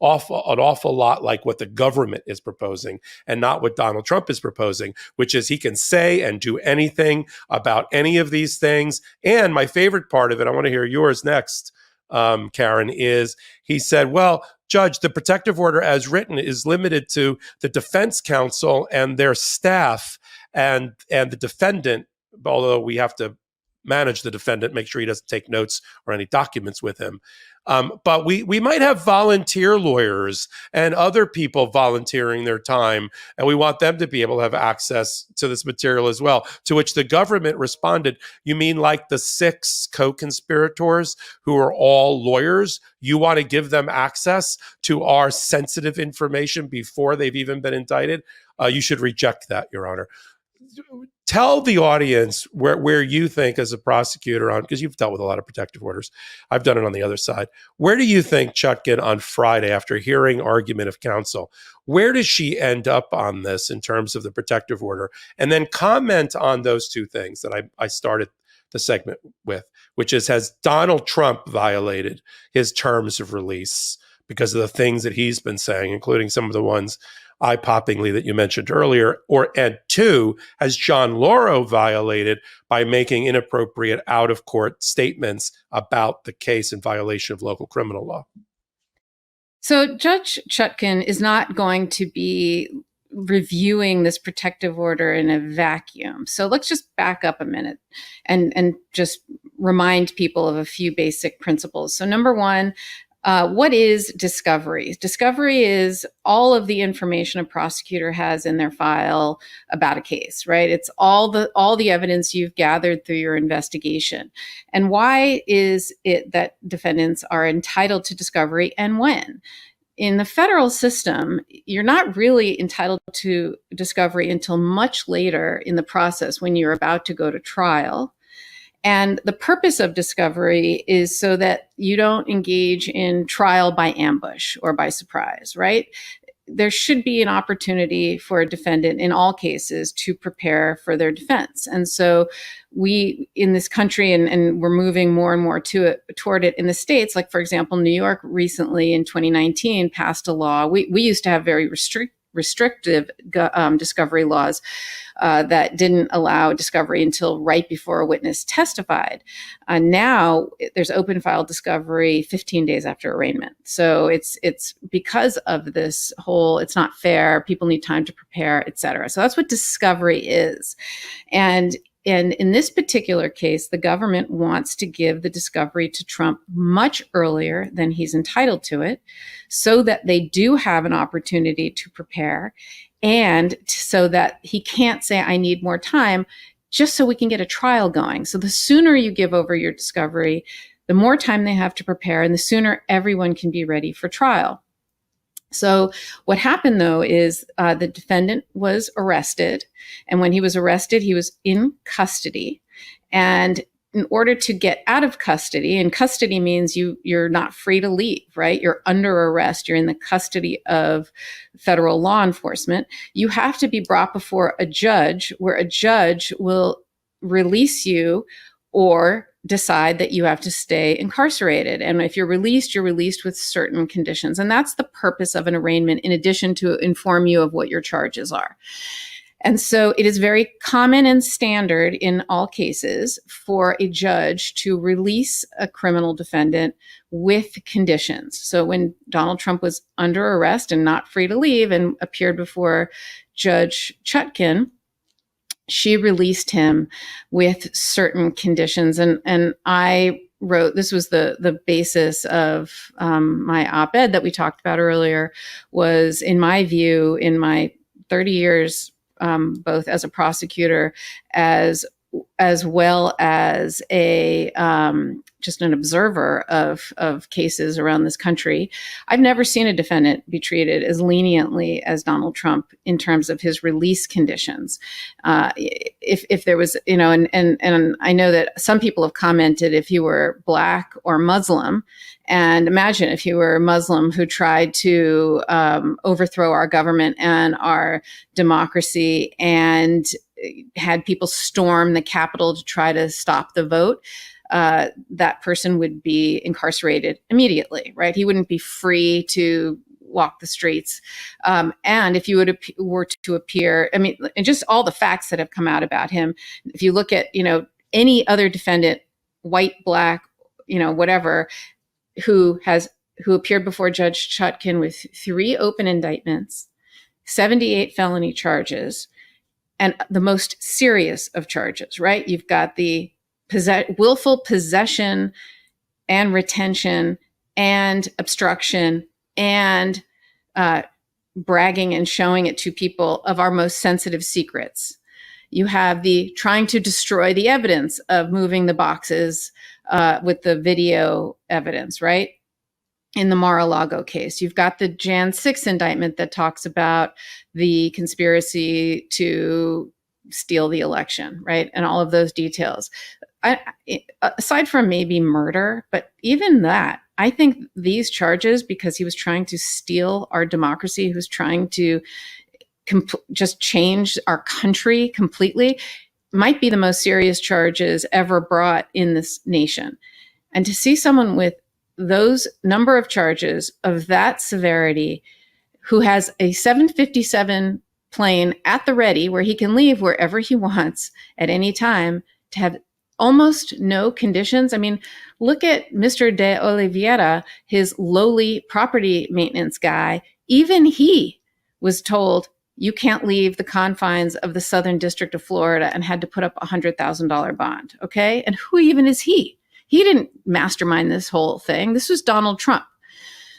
awful lot like what the government is proposing and not what Donald Trump is proposing, which is he can say and do anything about any of these things. And my favorite part of it, I want to hear yours next, Karen, is he said, well, Judge, the protective order as written is limited to the defense counsel and their staff and the defendant, although we have to manage the defendant, make sure he doesn't take notes or any documents with him. But we might have volunteer lawyers and other people volunteering their time, and we want them to be able to have access to this material as well. To which the government responded, you mean like the 6 co-conspirators who are all lawyers? You want to give them access to our sensitive information before they've even been indicted? You should reject that, Your Honor. Tell the audience where you think as a prosecutor on, because you've dealt with a lot of protective orders. I've done it on the other side. Where do you think Chutkan on Friday, after hearing argument of counsel, where does she end up on this in terms of the protective order? And then comment on those two things that I started the segment with, which is, has Donald Trump violated his terms of release because of the things that he's been saying, including some of the ones eye-poppingly that you mentioned earlier, and 2, has John Lauro violated by making inappropriate out-of-court statements about the case in violation of local criminal law? So Judge Chutkan is not going to be reviewing this protective order in a vacuum. So let's just back up a minute and just remind people of a few basic principles. So number one, what is discovery? Discovery is all of the information a prosecutor has in their file about a case, right? It's all the evidence you've gathered through your investigation. And why is it that defendants are entitled to discovery and when? In the federal system, you're not really entitled to discovery until much later in the process when you're about to go to trial. And the purpose of discovery is so that you don't engage in trial by ambush or by surprise, right? There should be an opportunity for a defendant in all cases to prepare for their defense. And so we in this country, and we're moving more and more toward it in the states, like for example, New York recently in 2019 passed a law. We used to have very restrictive discovery laws that didn't allow discovery until right before a witness testified. Now there's open file discovery 15 days after arraignment. So it's because of this whole, it's not fair, people need time to prepare, et cetera. So that's what discovery is. And in this particular case, the government wants to give the discovery to Trump much earlier than he's entitled to it, so that they do have an opportunity to prepare, and so that he can't say, I need more time, just so we can get a trial going. So the sooner you give over your discovery, the more time they have to prepare, and the sooner everyone can be ready for trial. So what happened, though, is the defendant was arrested. And when he was arrested, he was in custody. And in order to get out of custody, and custody means you're not free to leave, right? You're under arrest. You're in the custody of federal law enforcement. You have to be brought before a judge, where a judge will release you or decide that you have to stay incarcerated. And if you're released with certain conditions. And that's the purpose of an arraignment, in addition to inform you of what your charges are. And so it is very common and standard in all cases for a judge to release a criminal defendant with conditions. So when Donald Trump was under arrest and not free to leave and appeared before Judge Chutkan, she released him with certain conditions. And I wrote, this was the basis of my op-ed that we talked about earlier, was, in my view, in my 30 years, both as a prosecutor as well as a just an observer of cases around this country, I've never seen a defendant be treated as leniently as Donald Trump in terms of his release conditions. If there was, and I know that some people have commented if you were Black or Muslim, and imagine if you were a Muslim who tried to overthrow our government and our democracy and had people storm the Capitol to try to stop the vote, that person would be incarcerated immediately, right? He wouldn't be free to walk the streets. And if you were to appear, I mean, and just all the facts that have come out about him, if you look at, any other defendant, white, Black, whatever, who appeared before Judge Chutkan with 3 open indictments, 78 felony charges, and the most serious of charges, right? You've got the willful possession and retention and obstruction and bragging and showing it to people of our most sensitive secrets. You have the trying to destroy the evidence of moving the boxes with the video evidence, right? In the Mar-a-Lago case, you've got the Jan 6 indictment that talks about the conspiracy to steal the election, right? And all of those details. Aside from maybe murder, but even that, I think these charges, because he was trying to steal our democracy, he was trying to just change our country completely, might be the most serious charges ever brought in this nation. And to see someone with those number of charges of that severity, who has a 757 plane at the ready where he can leave wherever he wants at any time, to have almost no conditions. I mean, look at Mr. De Oliveira, his lowly property maintenance guy. Even he was told, you can't leave the confines of the Southern District of Florida, and had to put up a $100,000 bond. Okay. And who even is he? He didn't mastermind this whole thing. This was Donald Trump.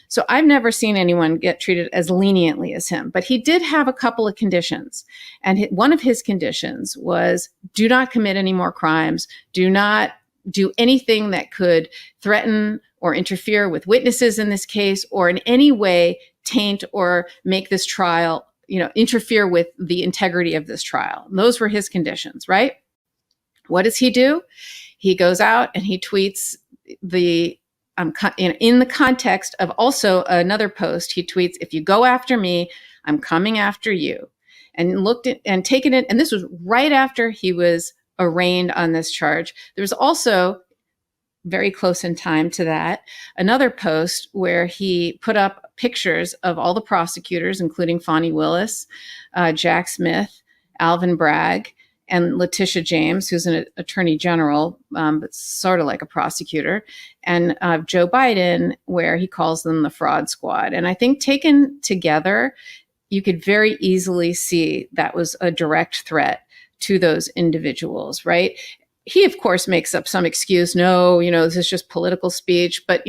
So I've never seen anyone get treated as leniently as him, but he did have a couple of conditions. And one of his conditions was, do not commit any more crimes. Do not do anything that could threaten or interfere with witnesses in this case, or in any way taint or make this trial, interfere with the integrity of this trial. And those were his conditions, right? What does he do? He goes out and he tweets in the context of also another post, he tweets, if you go after me, I'm coming after you. And looked at and taken it. And this was right after he was arraigned on this charge. There was also, very close in time to that, another post where he put up pictures of all the prosecutors, including Fani Willis, Jack Smith, Alvin Bragg, and Letitia James, who's an attorney general, but sort of like a prosecutor, and Joe Biden, where he calls them the fraud squad. And I think taken together, you could very easily see that was a direct threat to those individuals, right? he, of course, makes up some excuse. No, this is just political speech. But,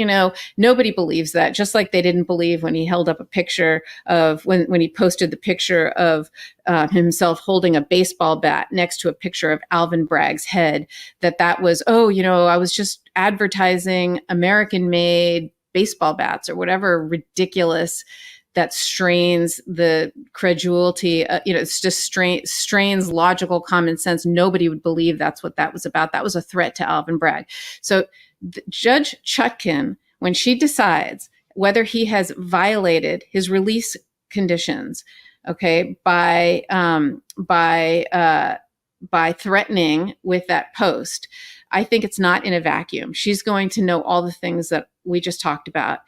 nobody believes that, just like they didn't believe when he held up a picture of when he posted the picture of himself holding a baseball bat next to a picture of Alvin Bragg's head, that was, I was just advertising American made baseball bats or whatever ridiculous that strains the credulity. It's just strains logical common sense. Nobody would believe that's what that was about. That was a threat to Alvin Bragg. So Judge Chutkan, when she decides whether he has violated his release conditions, okay, by threatening with that post, I think it's not in a vacuum. She's going to know all the things that we just talked about.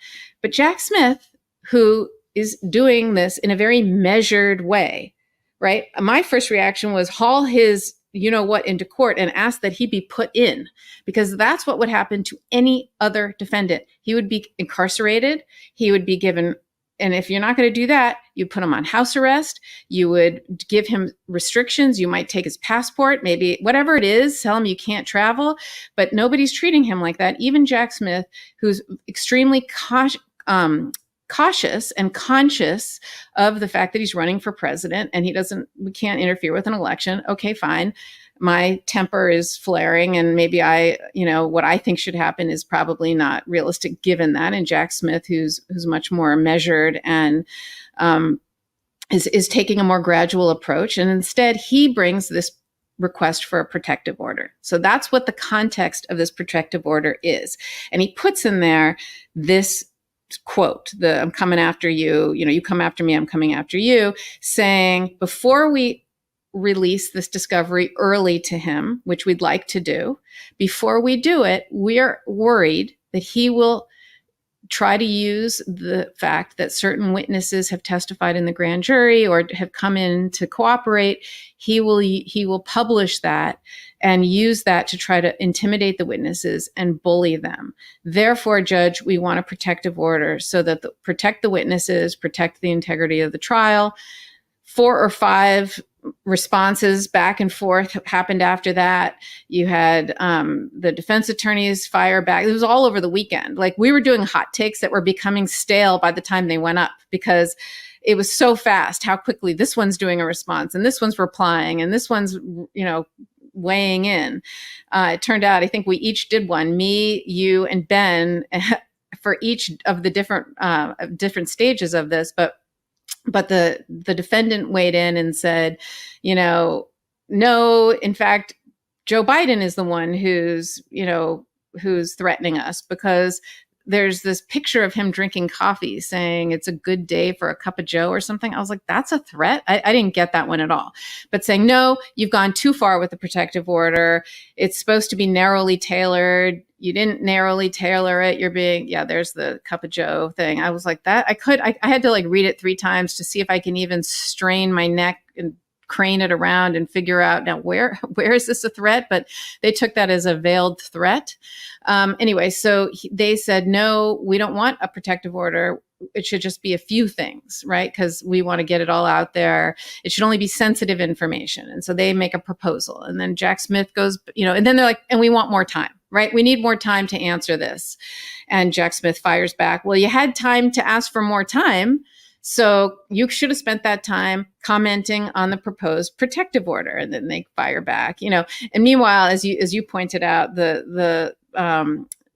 But Jack Smith, who is doing this in a very measured way, right? My first reaction was haul his into court and ask that he be put in, because that's what would happen to any other defendant. He would be incarcerated. He would be given, and if you're not going to do that, you put him on house arrest. You would give him restrictions. You might take his passport, maybe whatever it is, tell him you can't travel, but nobody's treating him like that. Even Jack Smith, who's extremely cautious and conscious of the fact that he's running for president and we can't interfere with an election. Okay, fine. My temper is flaring and maybe what I think should happen is probably not realistic given that. And Jack Smith, who's much more measured and is taking a more gradual approach. And instead he brings this request for a protective order. So that's what the context of this protective order is. And he puts in there this quote, I'm coming after you, you come after me, I'm coming after you, saying before we release this discovery early to him, which we'd like to do, before we do it, we're worried that he will try to use the fact that certain witnesses have testified in the grand jury or have come in to cooperate. He will publish that and use that to try to intimidate the witnesses and bully them. Therefore, Judge, we want a protective order so that protect the witnesses, protect the integrity of the trial. 4 or 5 responses back and forth happened after that. You had the defense attorneys fire back. It was all over the weekend. Like, we were doing hot takes that were becoming stale by the time they went up, because it was so fast how quickly this one's doing a response and this one's replying and this one's, weighing in. It turned out, I think we each did one, me, you, and Ben, for each of the different stages of this. But the defendant weighed in and said, no, in fact, Joe Biden is the one who's threatening us, because there's this picture of him drinking coffee saying it's a good day for a cup of Joe or something. I was like, that's a threat? I didn't get that one at all. But saying, no, you've gone too far with the protective order. It's supposed to be narrowly tailored. You didn't narrowly tailor it. You're being, there's the cup of Joe thing. I was like, that I had to read it 3 times to see if I can even strain my neck and crane it around and figure out now where is this a threat? But they took that as a veiled threat. Anyway, so they said, no, we don't want a protective order. It should just be a few things, right? Because we want to get it all out there. It should only be sensitive information. And so they make a proposal. And then Jack Smith goes, and then they're like, and we want more time, right? We need more time to answer this. And Jack Smith fires back, well, you had time to ask for more time, so you should have spent that time commenting on the proposed protective order. And then they fire back, And meanwhile, as you pointed out, the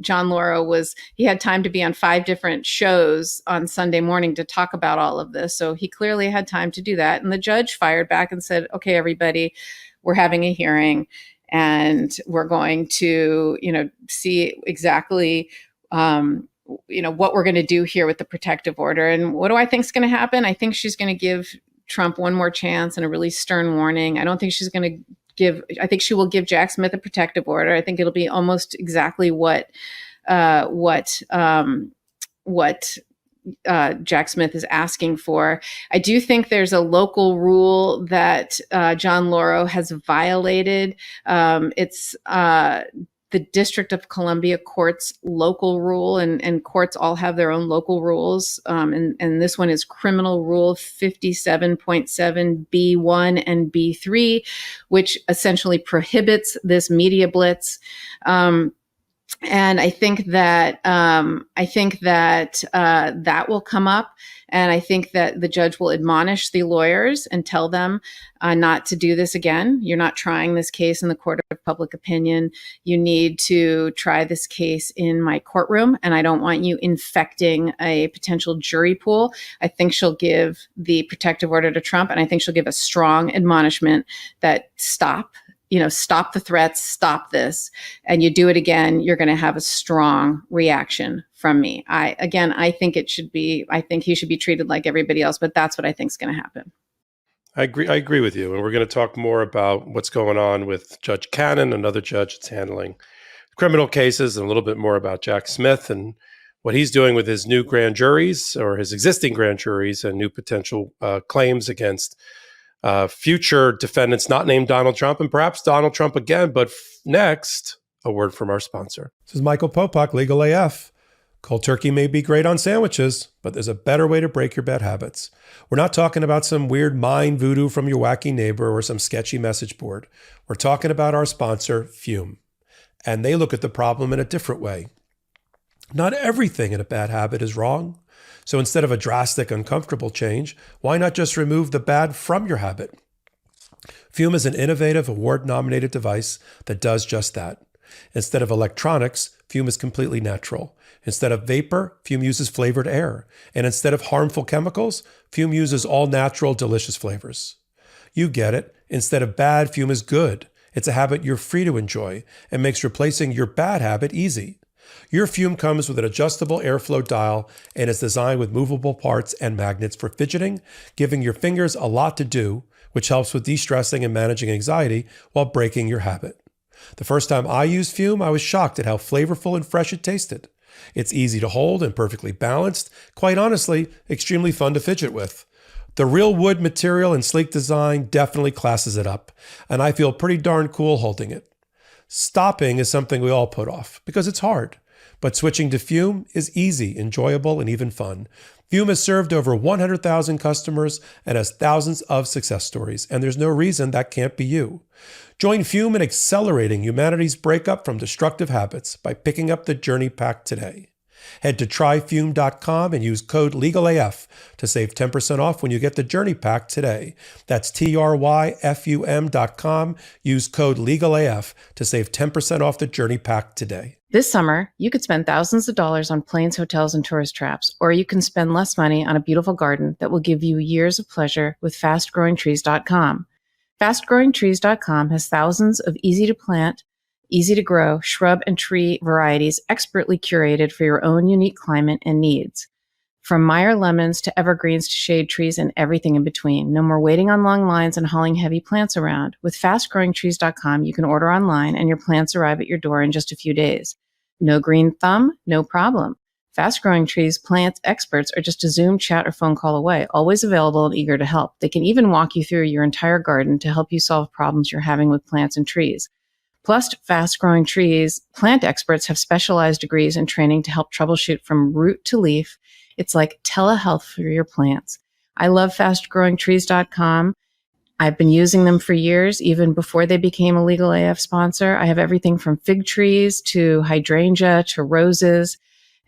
John Lauro he had time to be on 5 different shows on Sunday morning to talk about all of this. So he clearly had time to do that. And the judge fired back and said, okay, everybody, we're having a hearing and we're going to, see exactly, what we're going to do here with the protective order. And what do I think is going to happen? I think she's going to give Trump one more chance and a really stern warning. I don't think she's going to I think she will give Jack Smith a protective order. I think it'll be almost exactly what Jack Smith is asking for. I do think there's a local rule that John Lauro has violated. It's the District of Columbia court's local rule, and courts all have their own local rules. And this one is Criminal Rule 57.7 B1 and B3, which essentially prohibits this media blitz. And I think that that will come up, and I think that the judge will admonish the lawyers and tell them not to do this again. You're not trying this case in the court of public opinion. You need to try this case in my courtroom, and I don't want you infecting a potential jury pool. I think she'll give the protective order to Trump, and I think she'll give a strong admonishment that stop the threats, stop this, and you do it again, you're going to have a strong reaction from me. I think he should be treated like everybody else, but that's what I think is going to happen. I agree with you. And we're going to talk more about what's going on with Judge Cannon, another judge that's handling criminal cases, and a little bit more about Jack Smith and what he's doing with his new grand juries, or his existing grand juries, and new potential claims against future defendants not named Donald Trump, and perhaps Donald Trump again. But next, a word from our sponsor. This is Michael Popok, Legal AF. Cold turkey may be great on sandwiches, but there's a better way to break your bad habits. We're not talking about some weird mind voodoo from your wacky neighbor or some sketchy message board. We're talking about our sponsor, Fume. And they look at the problem in a different way. Not everything in a bad habit is wrong. So instead of a drastic, uncomfortable change, why not just remove the bad from your habit? Fume is an innovative, award-nominated device that does just that. Instead of electronics, Fume is completely natural. Instead of vapor, Fume uses flavored air. And instead of harmful chemicals, Fume uses all natural, delicious flavors. You get it. Instead of bad, Fume is good. It's a habit you're free to enjoy and makes replacing your bad habit easy. Your Fume comes with an adjustable airflow dial and is designed with movable parts and magnets for fidgeting, giving your fingers a lot to do, which helps with de-stressing and managing anxiety while breaking your habit. The first time I used Fume, I was shocked at how flavorful and fresh it tasted. It's easy to hold and perfectly balanced. Quite honestly, extremely fun to fidget with. The real wood material and sleek design definitely classes it up, and I feel pretty darn cool holding it. Stopping is something we all put off because it's hard. But switching to Fume is easy, enjoyable, and even fun. Fume has served over 100,000 customers and has thousands of success stories, and there's no reason that can't be you. Join Fume in accelerating humanity's breakup from destructive habits by picking up the Journey Pack today. Head to tryfume.com and use code LEGALAF to save 10% off when you get the Journey Pack today. That's tryfum.com. Use code LEGALAF to save 10% off the Journey Pack today. This summer, you could spend thousands of dollars on planes, hotels, and tourist traps, or you can spend less money on a beautiful garden that will give you years of pleasure with fastgrowingtrees.com. Fastgrowingtrees.com has thousands of easy-to-plant, easy-to-grow shrub and tree varieties expertly curated for your own unique climate and needs. From Meyer lemons to evergreens to shade trees and everything in between. No more waiting on long lines and hauling heavy plants around. With fastgrowingtrees.com, you can order online and your plants arrive at your door in just a few days. No green thumb? No problem. Fast Growing Trees plant experts are just a Zoom, chat, or phone call away, always available and eager to help. They can even walk you through your entire garden to help you solve problems you're having with plants and trees. Plus, Fast Growing Trees plant experts have specialized degrees and training to help troubleshoot from root to leaf. It's like telehealth for your plants. I love fastgrowingtrees.com. I've been using them for years, even before they became a Legal AF sponsor. I have everything from fig trees to hydrangea to roses.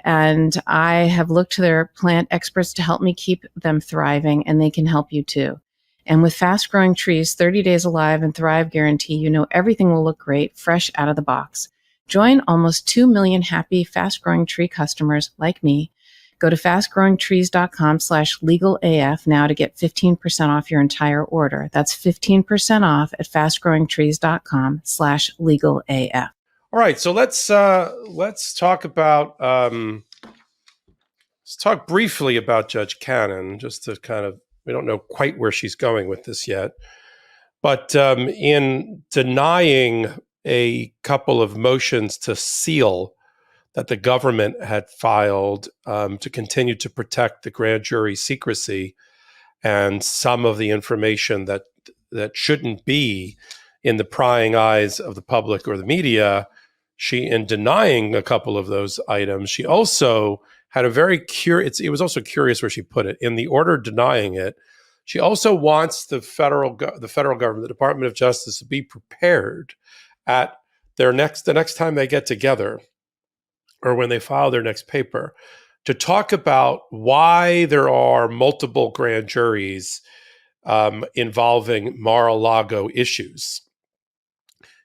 And I have looked to their plant experts to help me keep them thriving, and they can help you too. And with Fast Growing Trees, 30 days alive and thrive guarantee, you know everything will look great, fresh out of the box. Join almost 2 million happy Fast Growing Tree customers like me. Go to fastgrowingtrees.com/legalaf now to get 15% off your entire order. That's 15% off at fastgrowingtrees.com/legalaf. All right, so let's talk about let's talk briefly about Judge Cannon, just to kind of, we don't know quite where she's going with this yet, but in denying a couple of motions to seal that the government had filed to continue to protect the grand jury secrecy and some of the information that shouldn't be in the prying eyes of the public or the media, in denying a couple of those items, she also had a very curious, it was also curious where she put it. In the order denying it, she also wants the federal government, the Department of Justice, to be prepared at the next time they get together, or when they file their next paper, to talk about why there are multiple grand juries involving Mar-a-Lago issues.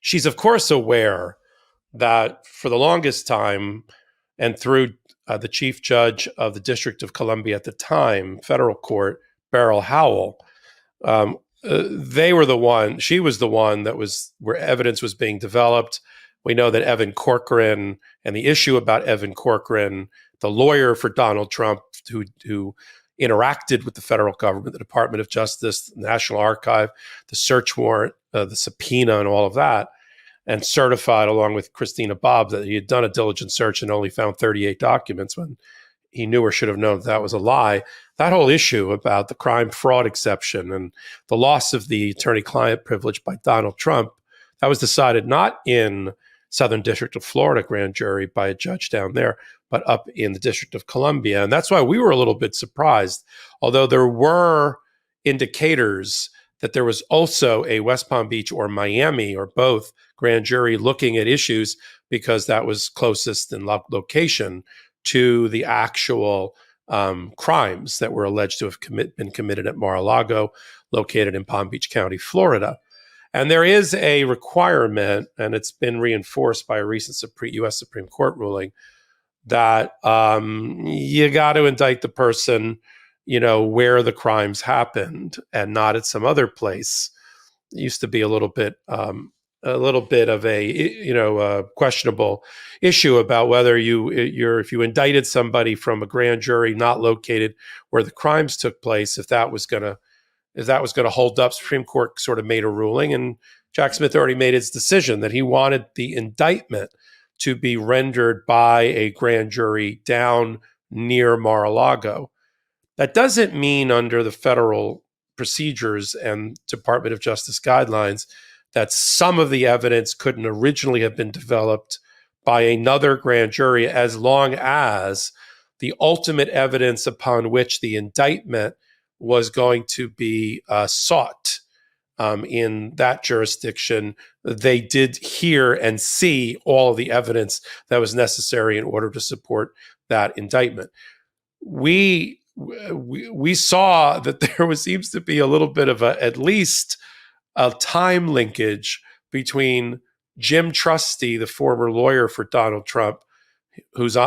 She's, of course, aware that for the longest time, and through the chief judge of the District of Columbia at the time, federal court, Beryl Howell, she was the one that was where evidence was being developed. We know that Evan Corcoran, and the issue about Evan Corcoran, the lawyer for Donald Trump, who interacted with the federal government, the Department of Justice, the National Archive, the search warrant, the subpoena, and all of that, and certified along with Christina Bobb that he had done a diligent search and only found 38 documents when he knew or should have known that was a lie. That whole issue about the crime fraud exception and the loss of the attorney-client privilege by Donald Trump, that was decided not in Southern District of Florida grand jury by a judge down there, but up in the District of Columbia. And that's why we were a little bit surprised, although there were indicators that there was also a West Palm Beach or Miami or both grand jury looking at issues, because that was closest in location to the actual crimes that were alleged to have been committed at Mar-a-Lago, located in Palm Beach County, Florida. And there is a requirement, and it's been reinforced by a recent U.S. Supreme Court ruling, that you got to indict the person, where the crimes happened and not at some other place. It used to be a little bit of a questionable issue about whether if you indicted somebody from a grand jury not located where the crimes took place, if that was going to hold up. Supreme Court sort of made a ruling, and Jack Smith already made his decision that he wanted the indictment to be rendered by a grand jury down near Mar-a-Lago. That doesn't mean, under the federal procedures and Department of Justice guidelines, that some of the evidence couldn't originally have been developed by another grand jury, as long as the ultimate evidence upon which the indictment was going to be sought in that jurisdiction, they did hear and see all of the evidence that was necessary in order to support that indictment. We saw that there seems to be a little bit of at least a time linkage between Jim Trusty, the former lawyer for Donald Trump, who's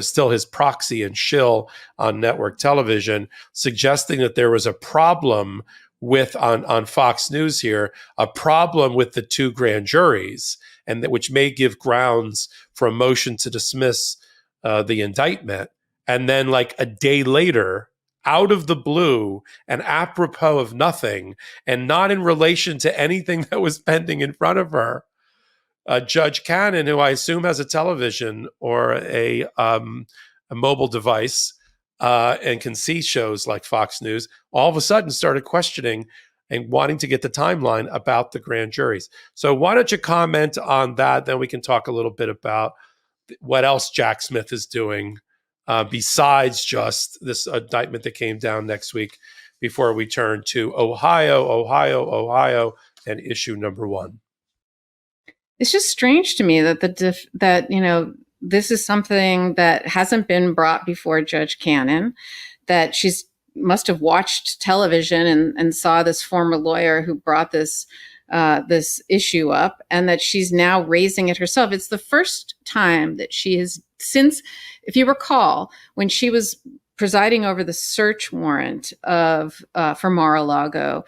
still his proxy and shill on network television, suggesting that there was a problem on Fox News here, a problem with the two grand juries, and which may give grounds for a motion to dismiss the indictment. And then, like a day later, out of the blue and apropos of nothing, and not in relation to anything that was pending in front of her, Judge Cannon, who I assume has a television or a mobile device and can see shows like Fox News, all of a sudden started questioning and wanting to get the timeline about the grand juries. So why don't you comment on that? Then we can talk a little bit about what else Jack Smith is doing besides just this indictment that came down next week, before we turn to Ohio, and issue number one. It's just strange to me that this is something that hasn't been brought before Judge Cannon, that she's must have watched television and saw this former lawyer who brought this issue up, and that she's now raising it herself. It's the first time that she has, since, if you recall, when she was presiding over the search warrant for Mar-a-Lago,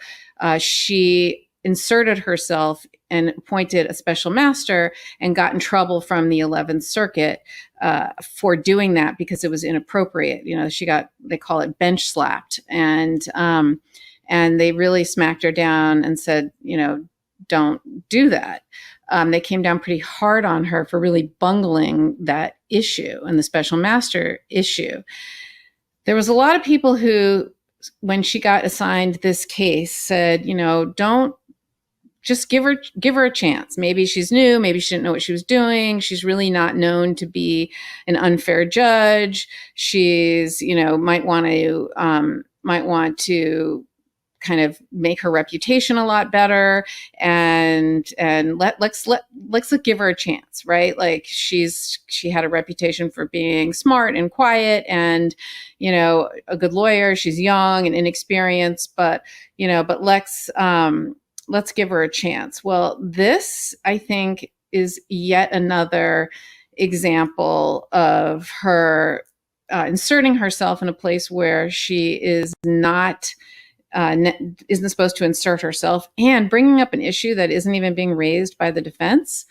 she inserted herself and appointed a special master and got in trouble from the 11th Circuit for doing that because it was inappropriate. They call it bench slapped, and they really smacked her down and said, don't do that. They came down pretty hard on her for really bungling that issue and the special master issue. There was a lot of people who, when she got assigned this case, said, don't just give her a chance. Maybe she's new. Maybe she didn't know what she was doing. She's really not known to be an unfair judge. She's, might want to kind of make her reputation a lot better, and let's give her a chance, right? Like she had a reputation for being smart and quiet and, a good lawyer. She's young and inexperienced, but let's give her a chance. Well, this, I think, is yet another example of her inserting herself in a place where she is not isn't supposed to insert herself, and bringing up an issue that isn't even being raised by the defense.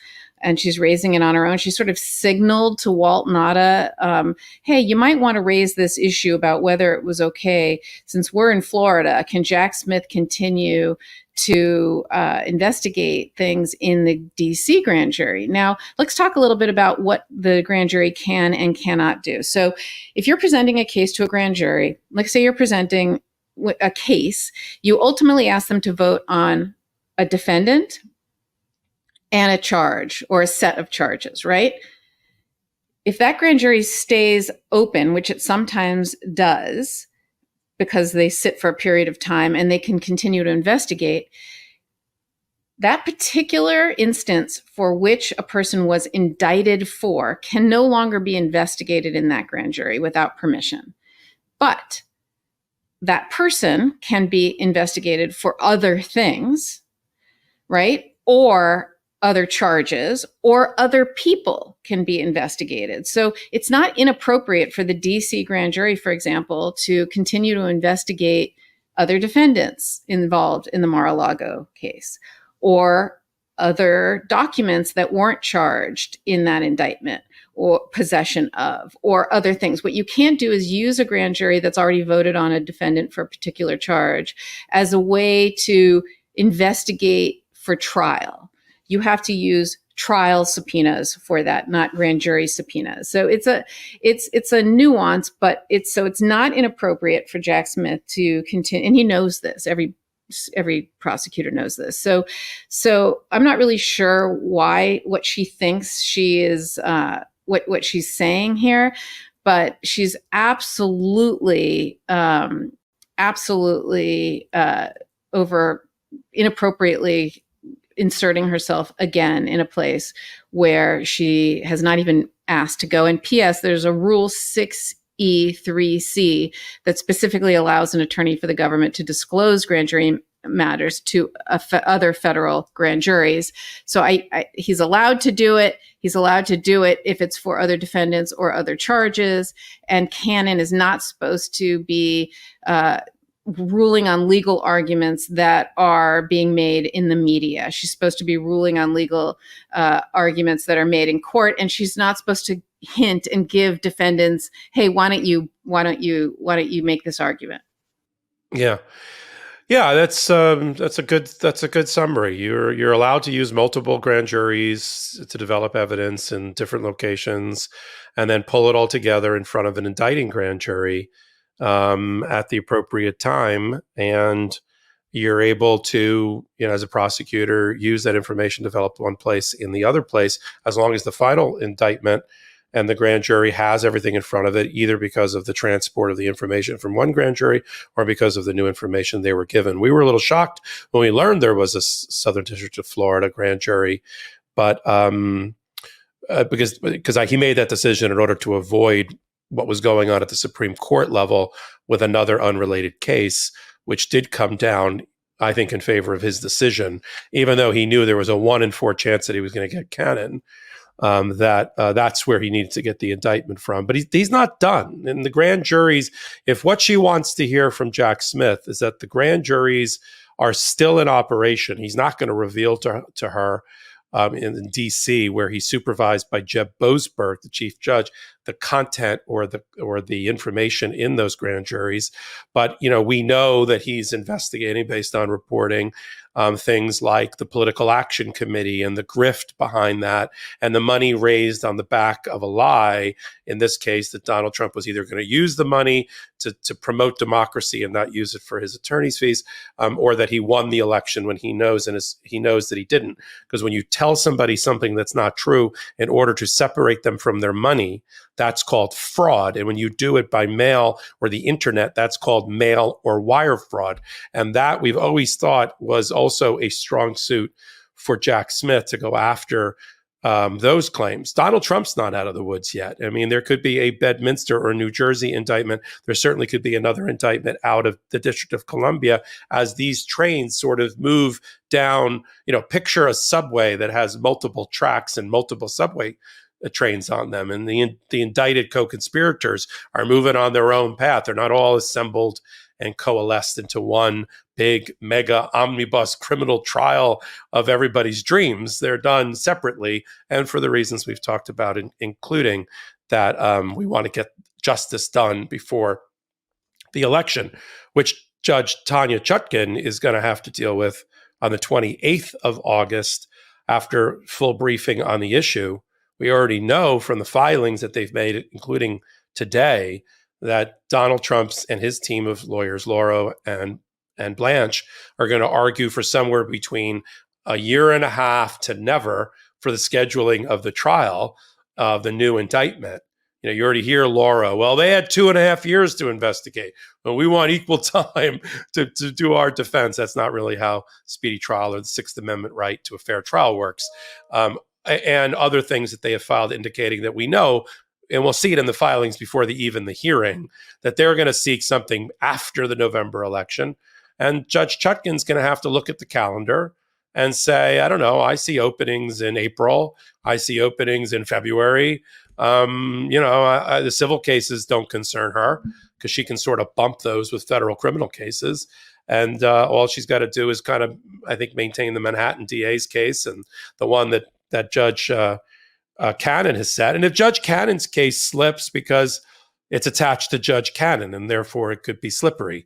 And she's raising it on her own. She sort of signaled to Walt Nauta, hey, you might want to raise this issue about whether it was okay, since we're in Florida, can Jack Smith continue to investigate things in the DC grand jury? Now, let's talk a little bit about what the grand jury can and cannot do. So if you're presenting a case to a grand jury, like say you're presenting a case, you ultimately ask them to vote on a defendant and a charge or a set of charges, right? If that grand jury stays open, which it sometimes does, because they sit for a period of time and they can continue to investigate, that particular instance for which a person was indicted for can no longer be investigated in that grand jury without permission. But that person can be investigated for other things, right? Or other charges, or other people can be investigated. So it's not inappropriate for the DC grand jury, for example, to continue to investigate other defendants involved in the Mar-a-Lago case, or other documents that weren't charged in that indictment, or possession of, or other things. What you can't do is use a grand jury that's already voted on a defendant for a particular charge as a way to investigate for trial. You have to use trial subpoenas for that, not grand jury subpoenas. So it's a nuance, but it's not inappropriate for Jack Smith to continue, and he knows this. Every prosecutor knows this. So I'm not really sure what she thinks she is, what she's saying here, but she's absolutely inappropriately inserting herself again in a place where she has not even asked to go. And P.S., there's a Rule 6E3C that specifically allows an attorney for the government to disclose grand jury matters to other federal grand juries. So he's allowed to do it. He's allowed to do it if it's for other defendants or other charges. And Cannon is not supposed to be ruling on legal arguments that are being made in the media. She's supposed to be ruling on legal arguments that are made in court, and she's not supposed to hint and give defendants, "Hey, why don't you make this argument?" Yeah, that's a good summary. You're allowed to use multiple grand juries to develop evidence in different locations, and then pull it all together in front of an indicting grand jury at the appropriate time, and you're able to, as a prosecutor, use that information developed one place in the other place, as long as the final indictment and the grand jury has everything in front of it, either because of the transport of the information from one grand jury or because of the new information they were given. We were a little shocked when we learned there was a Southern District of Florida grand jury, but because he made that decision in order to avoid what was going on at the Supreme Court level with another unrelated case, which did come down, I think, in favor of his decision, even though he knew there was a 1 in 4 chance that he was going to get Cannon. That's where he needed to get the indictment from. But he's not done. And the grand juries, if what she wants to hear from Jack Smith is that the grand juries are still in operation, he's not going to reveal to her in D.C., where he's supervised by Jeb Boasberg, the chief judge, the content or the information in those grand juries. But, we know that he's investigating based on reporting things like the Political Action Committee and the grift behind that and the money raised on the back of a lie, in this case, that Donald Trump was either going to use the money to promote democracy and not use it for his attorney's fees, or that he won the election when he knows that he didn't. Because when you tell somebody something that's not true in order to separate them from their money, that's called fraud. And when you do it by mail or the internet, that's called mail or wire fraud. And that we've always thought was also a strong suit for Jack Smith to go after those claims. Donald Trump's not out of the woods yet. I mean, there could be a Bedminster or New Jersey indictment. There certainly could be another indictment out of the District of Columbia as these trains sort of move down. Picture a subway that has multiple tracks and multiple subway trains on them, and the indicted co-conspirators are moving on their own path. They're not all assembled and coalesced into one big mega omnibus criminal trial of everybody's dreams. They're done separately, and for the reasons we've talked about, including that we want to get justice done before the election, which Judge Tanya Chutkan is going to have to deal with on the 28th of August after full briefing on the issue. We already know from the filings that they've made, including today, that Donald Trump's and his team of lawyers, Lauro and Blanche, are going to argue for somewhere between a year and a half to never for the scheduling of the trial of the new indictment. You already hear Lauro, well, they had 2.5 years to investigate. Well, we want equal time to do our defense. That's not really how speedy trial or the Sixth Amendment right to a fair trial works. And other things that they have filed indicating that we know, and we'll see it in the filings before even the hearing, that they're going to seek something after the November election. And Judge Chutkan's going to have to look at the calendar and say, I don't know, I see openings in April. I see openings in February. The civil cases don't concern her because she can sort of bump those with federal criminal cases. And all she's got to do is kind of, I think, maintain the Manhattan DA's case and the one that Judge Cannon has set. And if Judge Cannon's case slips because it's attached to Judge Cannon and therefore it could be slippery,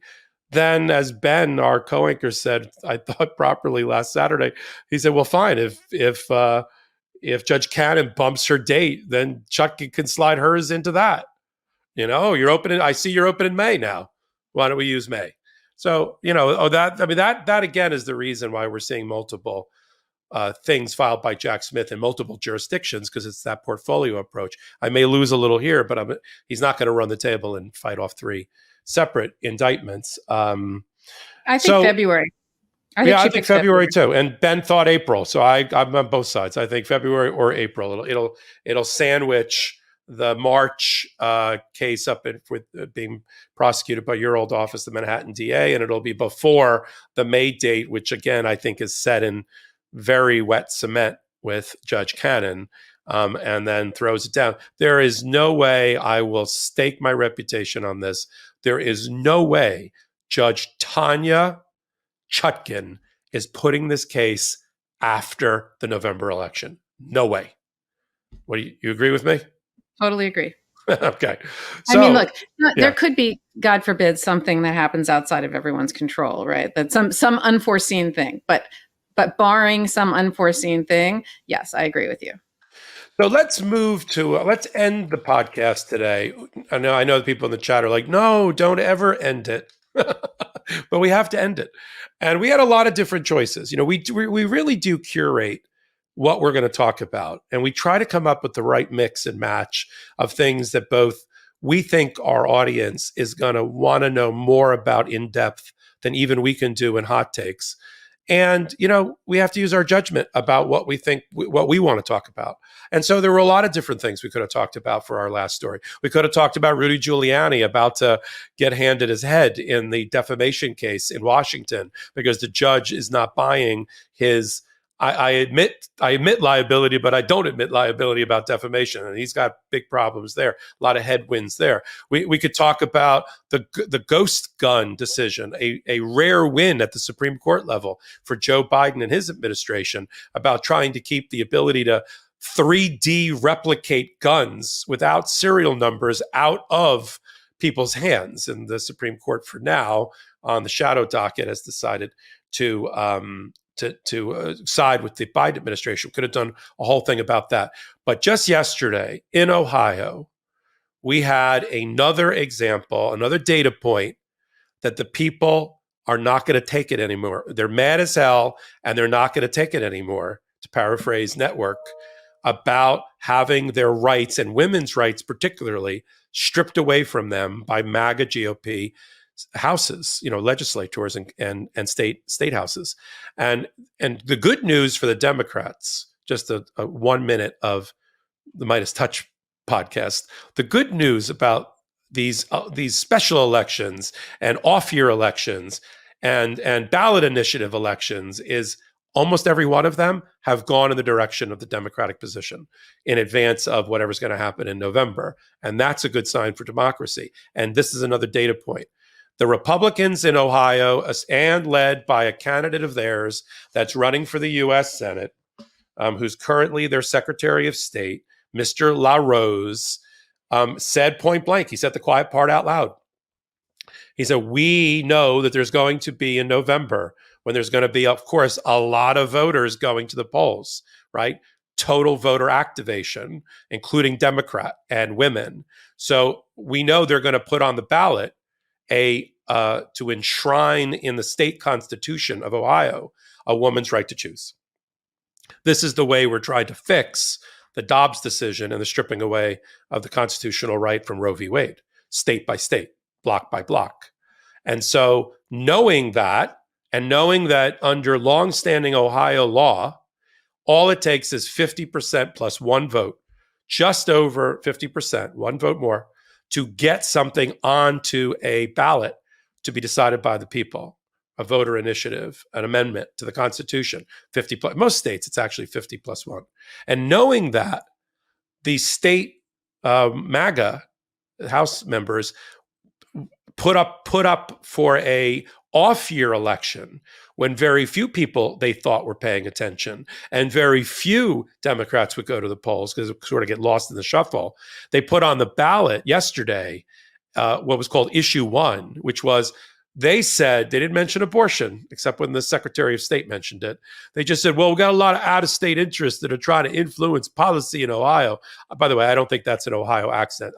then, as Ben, our co-anchor, said, I thought properly last Saturday, he said, well, fine, if Judge Cannon bumps her date, then Chutkan can slide hers into that. You're opening, I see you're open in May now. Why don't we use May? So, that again is the reason why we're seeing multiple things filed by Jack Smith in multiple jurisdictions, because it's that portfolio approach. I may lose a little here, but he's not going to run the table and fight off 3 separate indictments. I think February. I think February too. And Ben thought April, so I'm on both sides. I think February or April. It'll sandwich the March case up with being prosecuted by your old office, the Manhattan DA, and it'll be before the May date, which again I think is set in very wet cement with Judge Cannon, and then throws it down. There is no way, I will stake my reputation on this, there is no way Judge Tanya Chutkan is putting this case after the November election. No way. What do you agree with me? Totally agree. Okay. So, I mean, look, there could be, God forbid, something that happens outside of everyone's control, right? That some unforeseen thing, but barring some unforeseen thing, yes, I agree with you. So let's end the podcast today. I know the people in the chat are like, no, don't ever end it. But we have to end it. And we had a lot of different choices. We really do curate what we're going to talk about. And we try to come up with the right mix and match of things that both we think our audience is going to want to know more about in depth than even we can do in hot takes. And, we have to use our judgment about what we think, what we want to talk about. And so there were a lot of different things we could have talked about for our last story. We could have talked about Rudy Giuliani about to get handed his head in the defamation case in Washington because the judge is not buying his, I admit liability, but I don't admit liability about defamation. And he's got big problems there, a lot of headwinds there. We could talk about the ghost gun decision, a rare win at the Supreme Court level for Joe Biden and his administration about trying to keep the ability to 3D replicate guns without serial numbers out of people's hands. And the Supreme Court, for now, on the shadow docket, has decided to side with the Biden administration. Could have done a whole thing about that. But just yesterday in Ohio, we had another example, another data point that the people are not going to take it anymore. They're mad as hell, and they're not going to take it anymore, to paraphrase Network, about having their rights, and women's rights particularly, stripped away from them by MAGA GOP houses, legislators and state houses. And the good news for the Democrats, just a 1 minute of the MeidasTouch podcast, the good news about these special elections and off-year elections and ballot initiative elections is almost every one of them have gone in the direction of the Democratic position in advance of whatever's going to happen in November. And that's a good sign for democracy. And this is another data point. The Republicans in Ohio, and led by a candidate of theirs that's running for the U.S. Senate, who's currently their Secretary of State, Mr. LaRose, said point blank, he said the quiet part out loud. He said, we know that there's going to be in November, when there's going to be, of course, a lot of voters going to the polls, right? Total voter activation, including Democrat and women. So we know they're going to put on the ballot to enshrine in the state constitution of Ohio a woman's right to choose. This is the way we're trying to fix the Dobbs decision and the stripping away of the constitutional right from Roe v. Wade, state by state, block by block. And so knowing that, and knowing that under longstanding Ohio law, all it takes is 50% plus one vote, just over 50%, one vote more, to get something onto a ballot to be decided by the people, a voter initiative, an amendment to the Constitution, 50 plus, most states it's actually 50 plus one. And knowing that, the state MAGA House members put up for a off-year election when very few people they thought were paying attention, and very few Democrats would go to the polls because it sort of get lost in the shuffle. They put on the ballot yesterday what was called Issue 1, which was, they said, they didn't mention abortion, except when the Secretary of State mentioned it. They just said, well, we got a lot of out-of-state interests that are trying to influence policy in Ohio. By the way, I don't think that's an Ohio accent.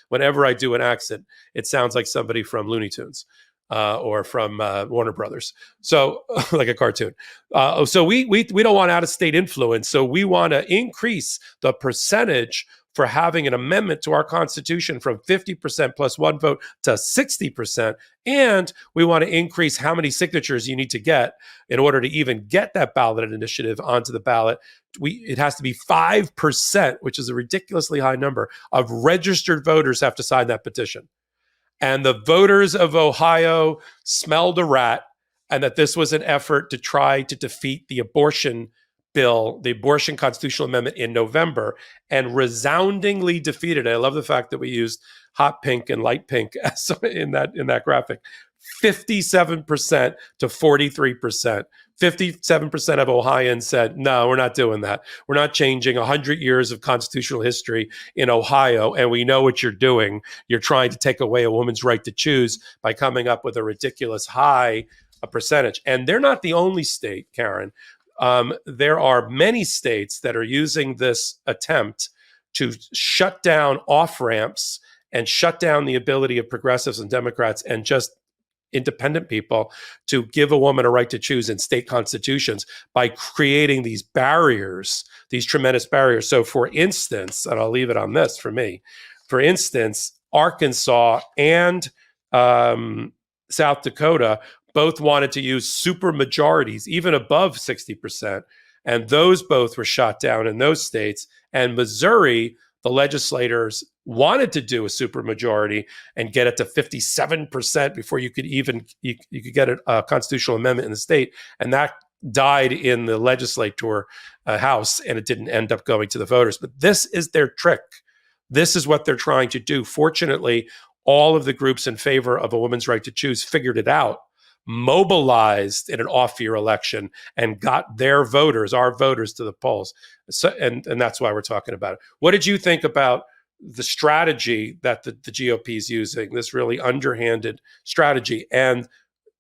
Whenever I do an accent, it sounds like somebody from Looney Tunes or from Warner Brothers. So like a cartoon. So we don't want out-of-state influence. So we want to increase the percentage for having an amendment to our Constitution from 50% plus one vote to 60%. And we want to increase how many signatures you need to get in order to even get that ballot initiative onto the ballot. It has to be 5%, which is a ridiculously high number, of registered voters have to sign that petition. And the voters of Ohio smelled a rat, and that this was an effort to try to defeat the abortion bill, the abortion constitutional amendment in November, and resoundingly defeated it. I love the fact that we used hot pink and light pink in that graphic. 57% to 43%. 57% of Ohioans said, no, we're not doing that. We're not changing 100 years of constitutional history in Ohio, and we know what you're doing. You're trying to take away a woman's right to choose by coming up with a ridiculous high percentage. And they're not the only state, Karen. There are many states that are using this attempt to shut down off-ramps and shut down the ability of progressives and Democrats and just independent people to give a woman a right to choose in state constitutions by creating these barriers, these tremendous barriers. So for instance, and I'll leave it on this for me, for instance, Arkansas and South Dakota both wanted to use super majorities, even above 60%. And those both were shot down in those states. And Missouri, the legislators wanted to do a super majority and get it to 57% before you could get a constitutional amendment in the state. And that died in the legislature house, and it didn't end up going to the voters. But this is their trick. This is what they're trying to do. Fortunately, all of the groups in favor of a woman's right to choose figured it out. mobilized in an off-year election and got their voters, our voters, to the polls. So, and that's why we're talking about it. What did you think about the strategy that the GOP is using, this really underhanded strategy, and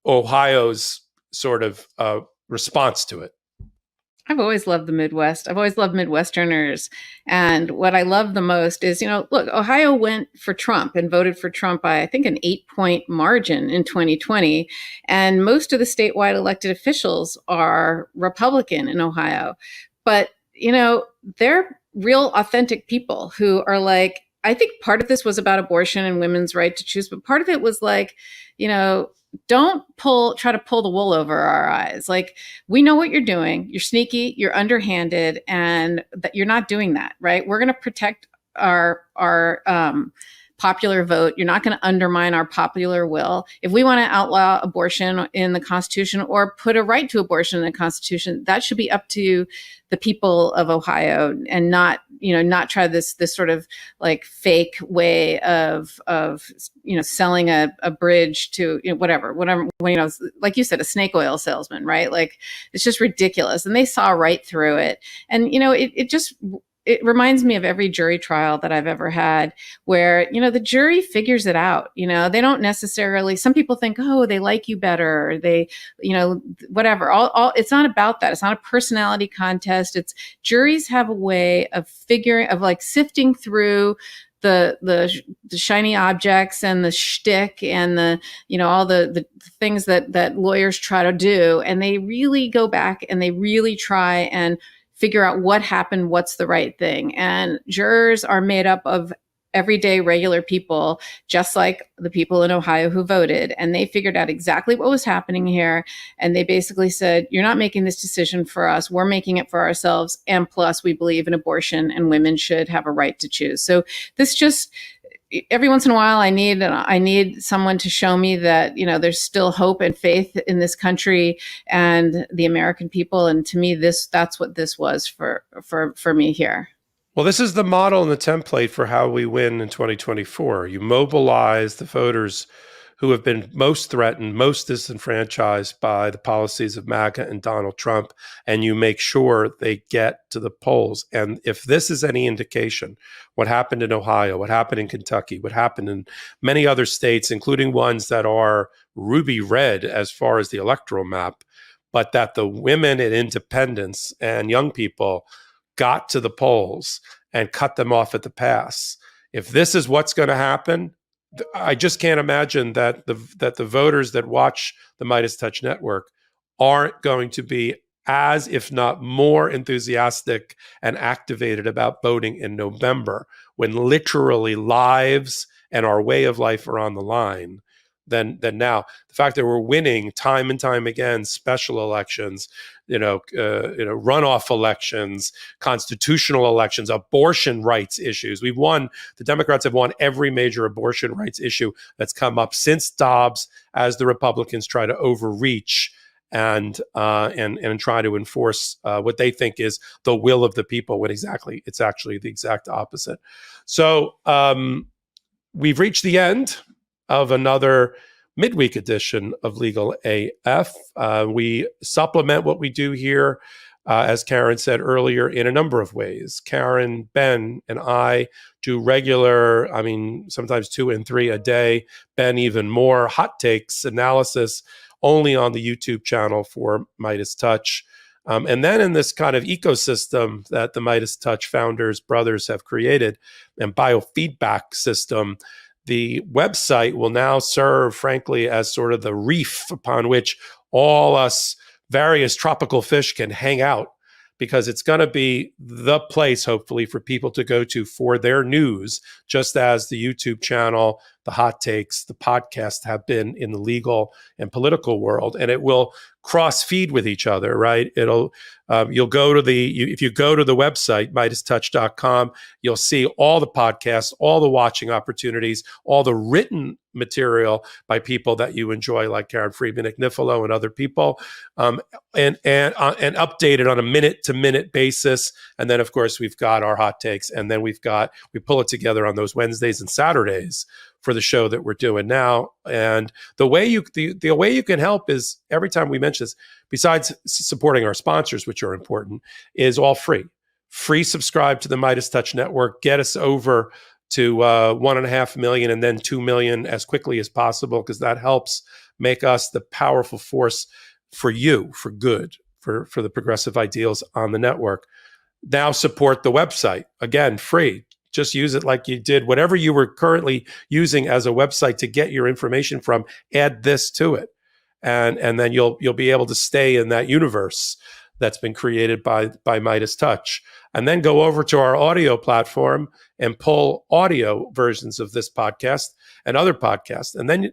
Ohio's sort of response to it? I've always loved the Midwest. I've always loved Midwesterners. And what I love the most is, look, Ohio went for Trump and voted for Trump by, I think, an 8-point margin in 2020. And most of the statewide elected officials are Republican in Ohio. But, they're real authentic people who are like, I think part of this was about abortion and women's right to choose, but part of it was like, don't try to pull the wool over our eyes. Like, we know what you're doing. You're sneaky, you're underhanded, and that you're not doing that, right? We're going to protect our popular vote. You're not going to undermine our popular will. If we want to outlaw abortion in the Constitution or put a right to abortion in the Constitution, that should be up to the people of Ohio, and not try this sort of like fake way of selling a bridge to whatever, like you said, a snake oil salesman, right? Like, it's just ridiculous. And they saw right through it. And it reminds me of every jury trial that I've ever had where, the jury figures it out. They don't necessarily, some people think, oh, they like you better, or they, whatever. All it's not about that. It's not a personality contest. It's juries have a way of sifting through the shiny objects and the shtick and the all the things that lawyers try to do. And they really go back and they really try and figure out what happened, what's the right thing. And jurors are made up of everyday regular people, just like the people in Ohio who voted. And they figured out exactly what was happening here. And they basically said, you're not making this decision for us. We're making it for ourselves. And plus, we believe in abortion and women should have a right to choose. So this just, every once in a while, I need someone to show me that, there's still hope and faith in this country and the American people. And to me, that's what this was for me here. Well, this is the model and the template for how we win in 2024. You mobilize the voters who have been most threatened, most disenfranchised by the policies of MAGA and Donald Trump, and you make sure they get to the polls. And if this is any indication, what happened in Ohio, what happened in Kentucky, what happened in many other states, including ones that are ruby red as far as the electoral map, but that the women and independents and young people got to the polls and cut them off at the pass. If this is what's going to happen, I just can't imagine that the voters that watch the MeidasTouch network aren't going to be as, if not more, enthusiastic and activated about voting in November, when literally lives and our way of life are on the line, than now. The fact that we're winning time and time again special elections, runoff elections, constitutional elections, abortion rights issues. The Democrats have won every major abortion rights issue that's come up since Dobbs, as the Republicans try to overreach and try to enforce what they think is the will of the people, when exactly it's actually the exact opposite. So we've reached the end of another midweek edition of Legal AF. We supplement what we do here, as Karen said earlier, in a number of ways. Karen, Ben, and I do regular, sometimes 2 and 3 a day. Ben, even more hot takes analysis only on the YouTube channel for MeidasTouch. And then in this kind of ecosystem that the MeidasTouch founders, brothers have created, and biofeedback system, the website will now serve, frankly, as sort of the reef upon which all us various tropical fish can hang out, because it's going to be the place, hopefully, for people to go to for their news, just as the YouTube channel, the hot takes, the podcast have been in the legal and political world. And it will cross feed with each other, right? It'll you'll go to if you go to the website, MeidasTouch.com, you'll see all the podcasts, all the watching opportunities, all the written material by people that you enjoy, like Karen Friedman, Agnifilo, and other people, and updated on a minute-to-minute basis. And then, of course, we've got our hot takes, and then we pull it together on those Wednesdays and Saturdays for the show that we're doing now. And the way you can help is, every time we mention this, besides supporting our sponsors, which are important, is all free. Free subscribe to the MeidasTouch network. Get us over to 1.5 million and then 2 million as quickly as possible, because that helps make us the powerful force for you, for good, for the progressive ideals on the network. Now support the website. Again, free. Just use it like you did whatever you were currently using as a website to get your information from. Add this to it, and then you'll be able to stay in that universe that's been created by MeidasTouch. And then go over to our audio platform and pull audio versions of this podcast and other podcasts, and then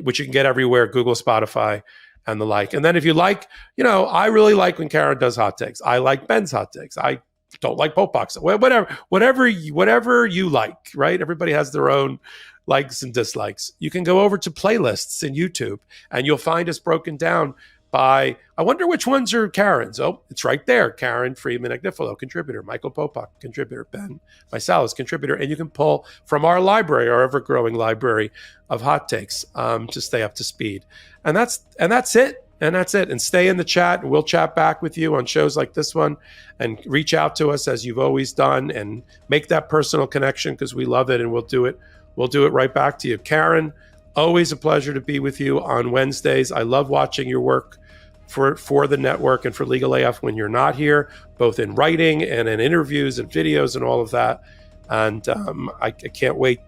which you can get everywhere, Google, Spotify, and the like. And then if you like, I really like when Karen does hot takes. I like Ben's hot takes. I don't like Popok's. Whatever you like, right? Everybody has their own likes and dislikes. You can go over to playlists in YouTube, and you'll find us broken down by, I wonder which ones are Karen's. Oh, it's right there. Karen, Friedman, Agnifilo, contributor. Michael Popok, contributor. Ben Mysalis, contributor. And you can pull from our library, our ever-growing library of hot takes, to stay up to speed. And that's it. And that's it. And stay in the chat, and we'll chat back with you on shows like this one, and reach out to us as you've always done, and make that personal connection, because we love it, and we'll do it right back to you. Karen, always a pleasure to be with you on Wednesdays. I love watching your work for the network and for Legal AF when you're not here, both in writing and in interviews and videos and all of that. And I can't wait.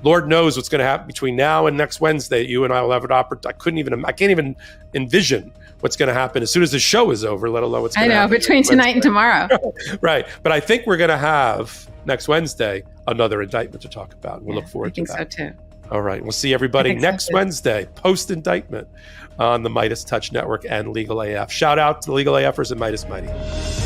Lord knows what's going to happen between now and next Wednesday. You and I will have an opportunity. I can't even envision what's going to happen as soon as the show is over, let alone what's going to happen between tonight and tomorrow. Right. But I think we're going to have next Wednesday another indictment to talk about. We'll look forward to that. I think so too. All right. We'll see everybody next Wednesday, post-indictment, on the MeidasTouch Network and Legal AF. Shout out to the Legal AFers and Meidas Mighty.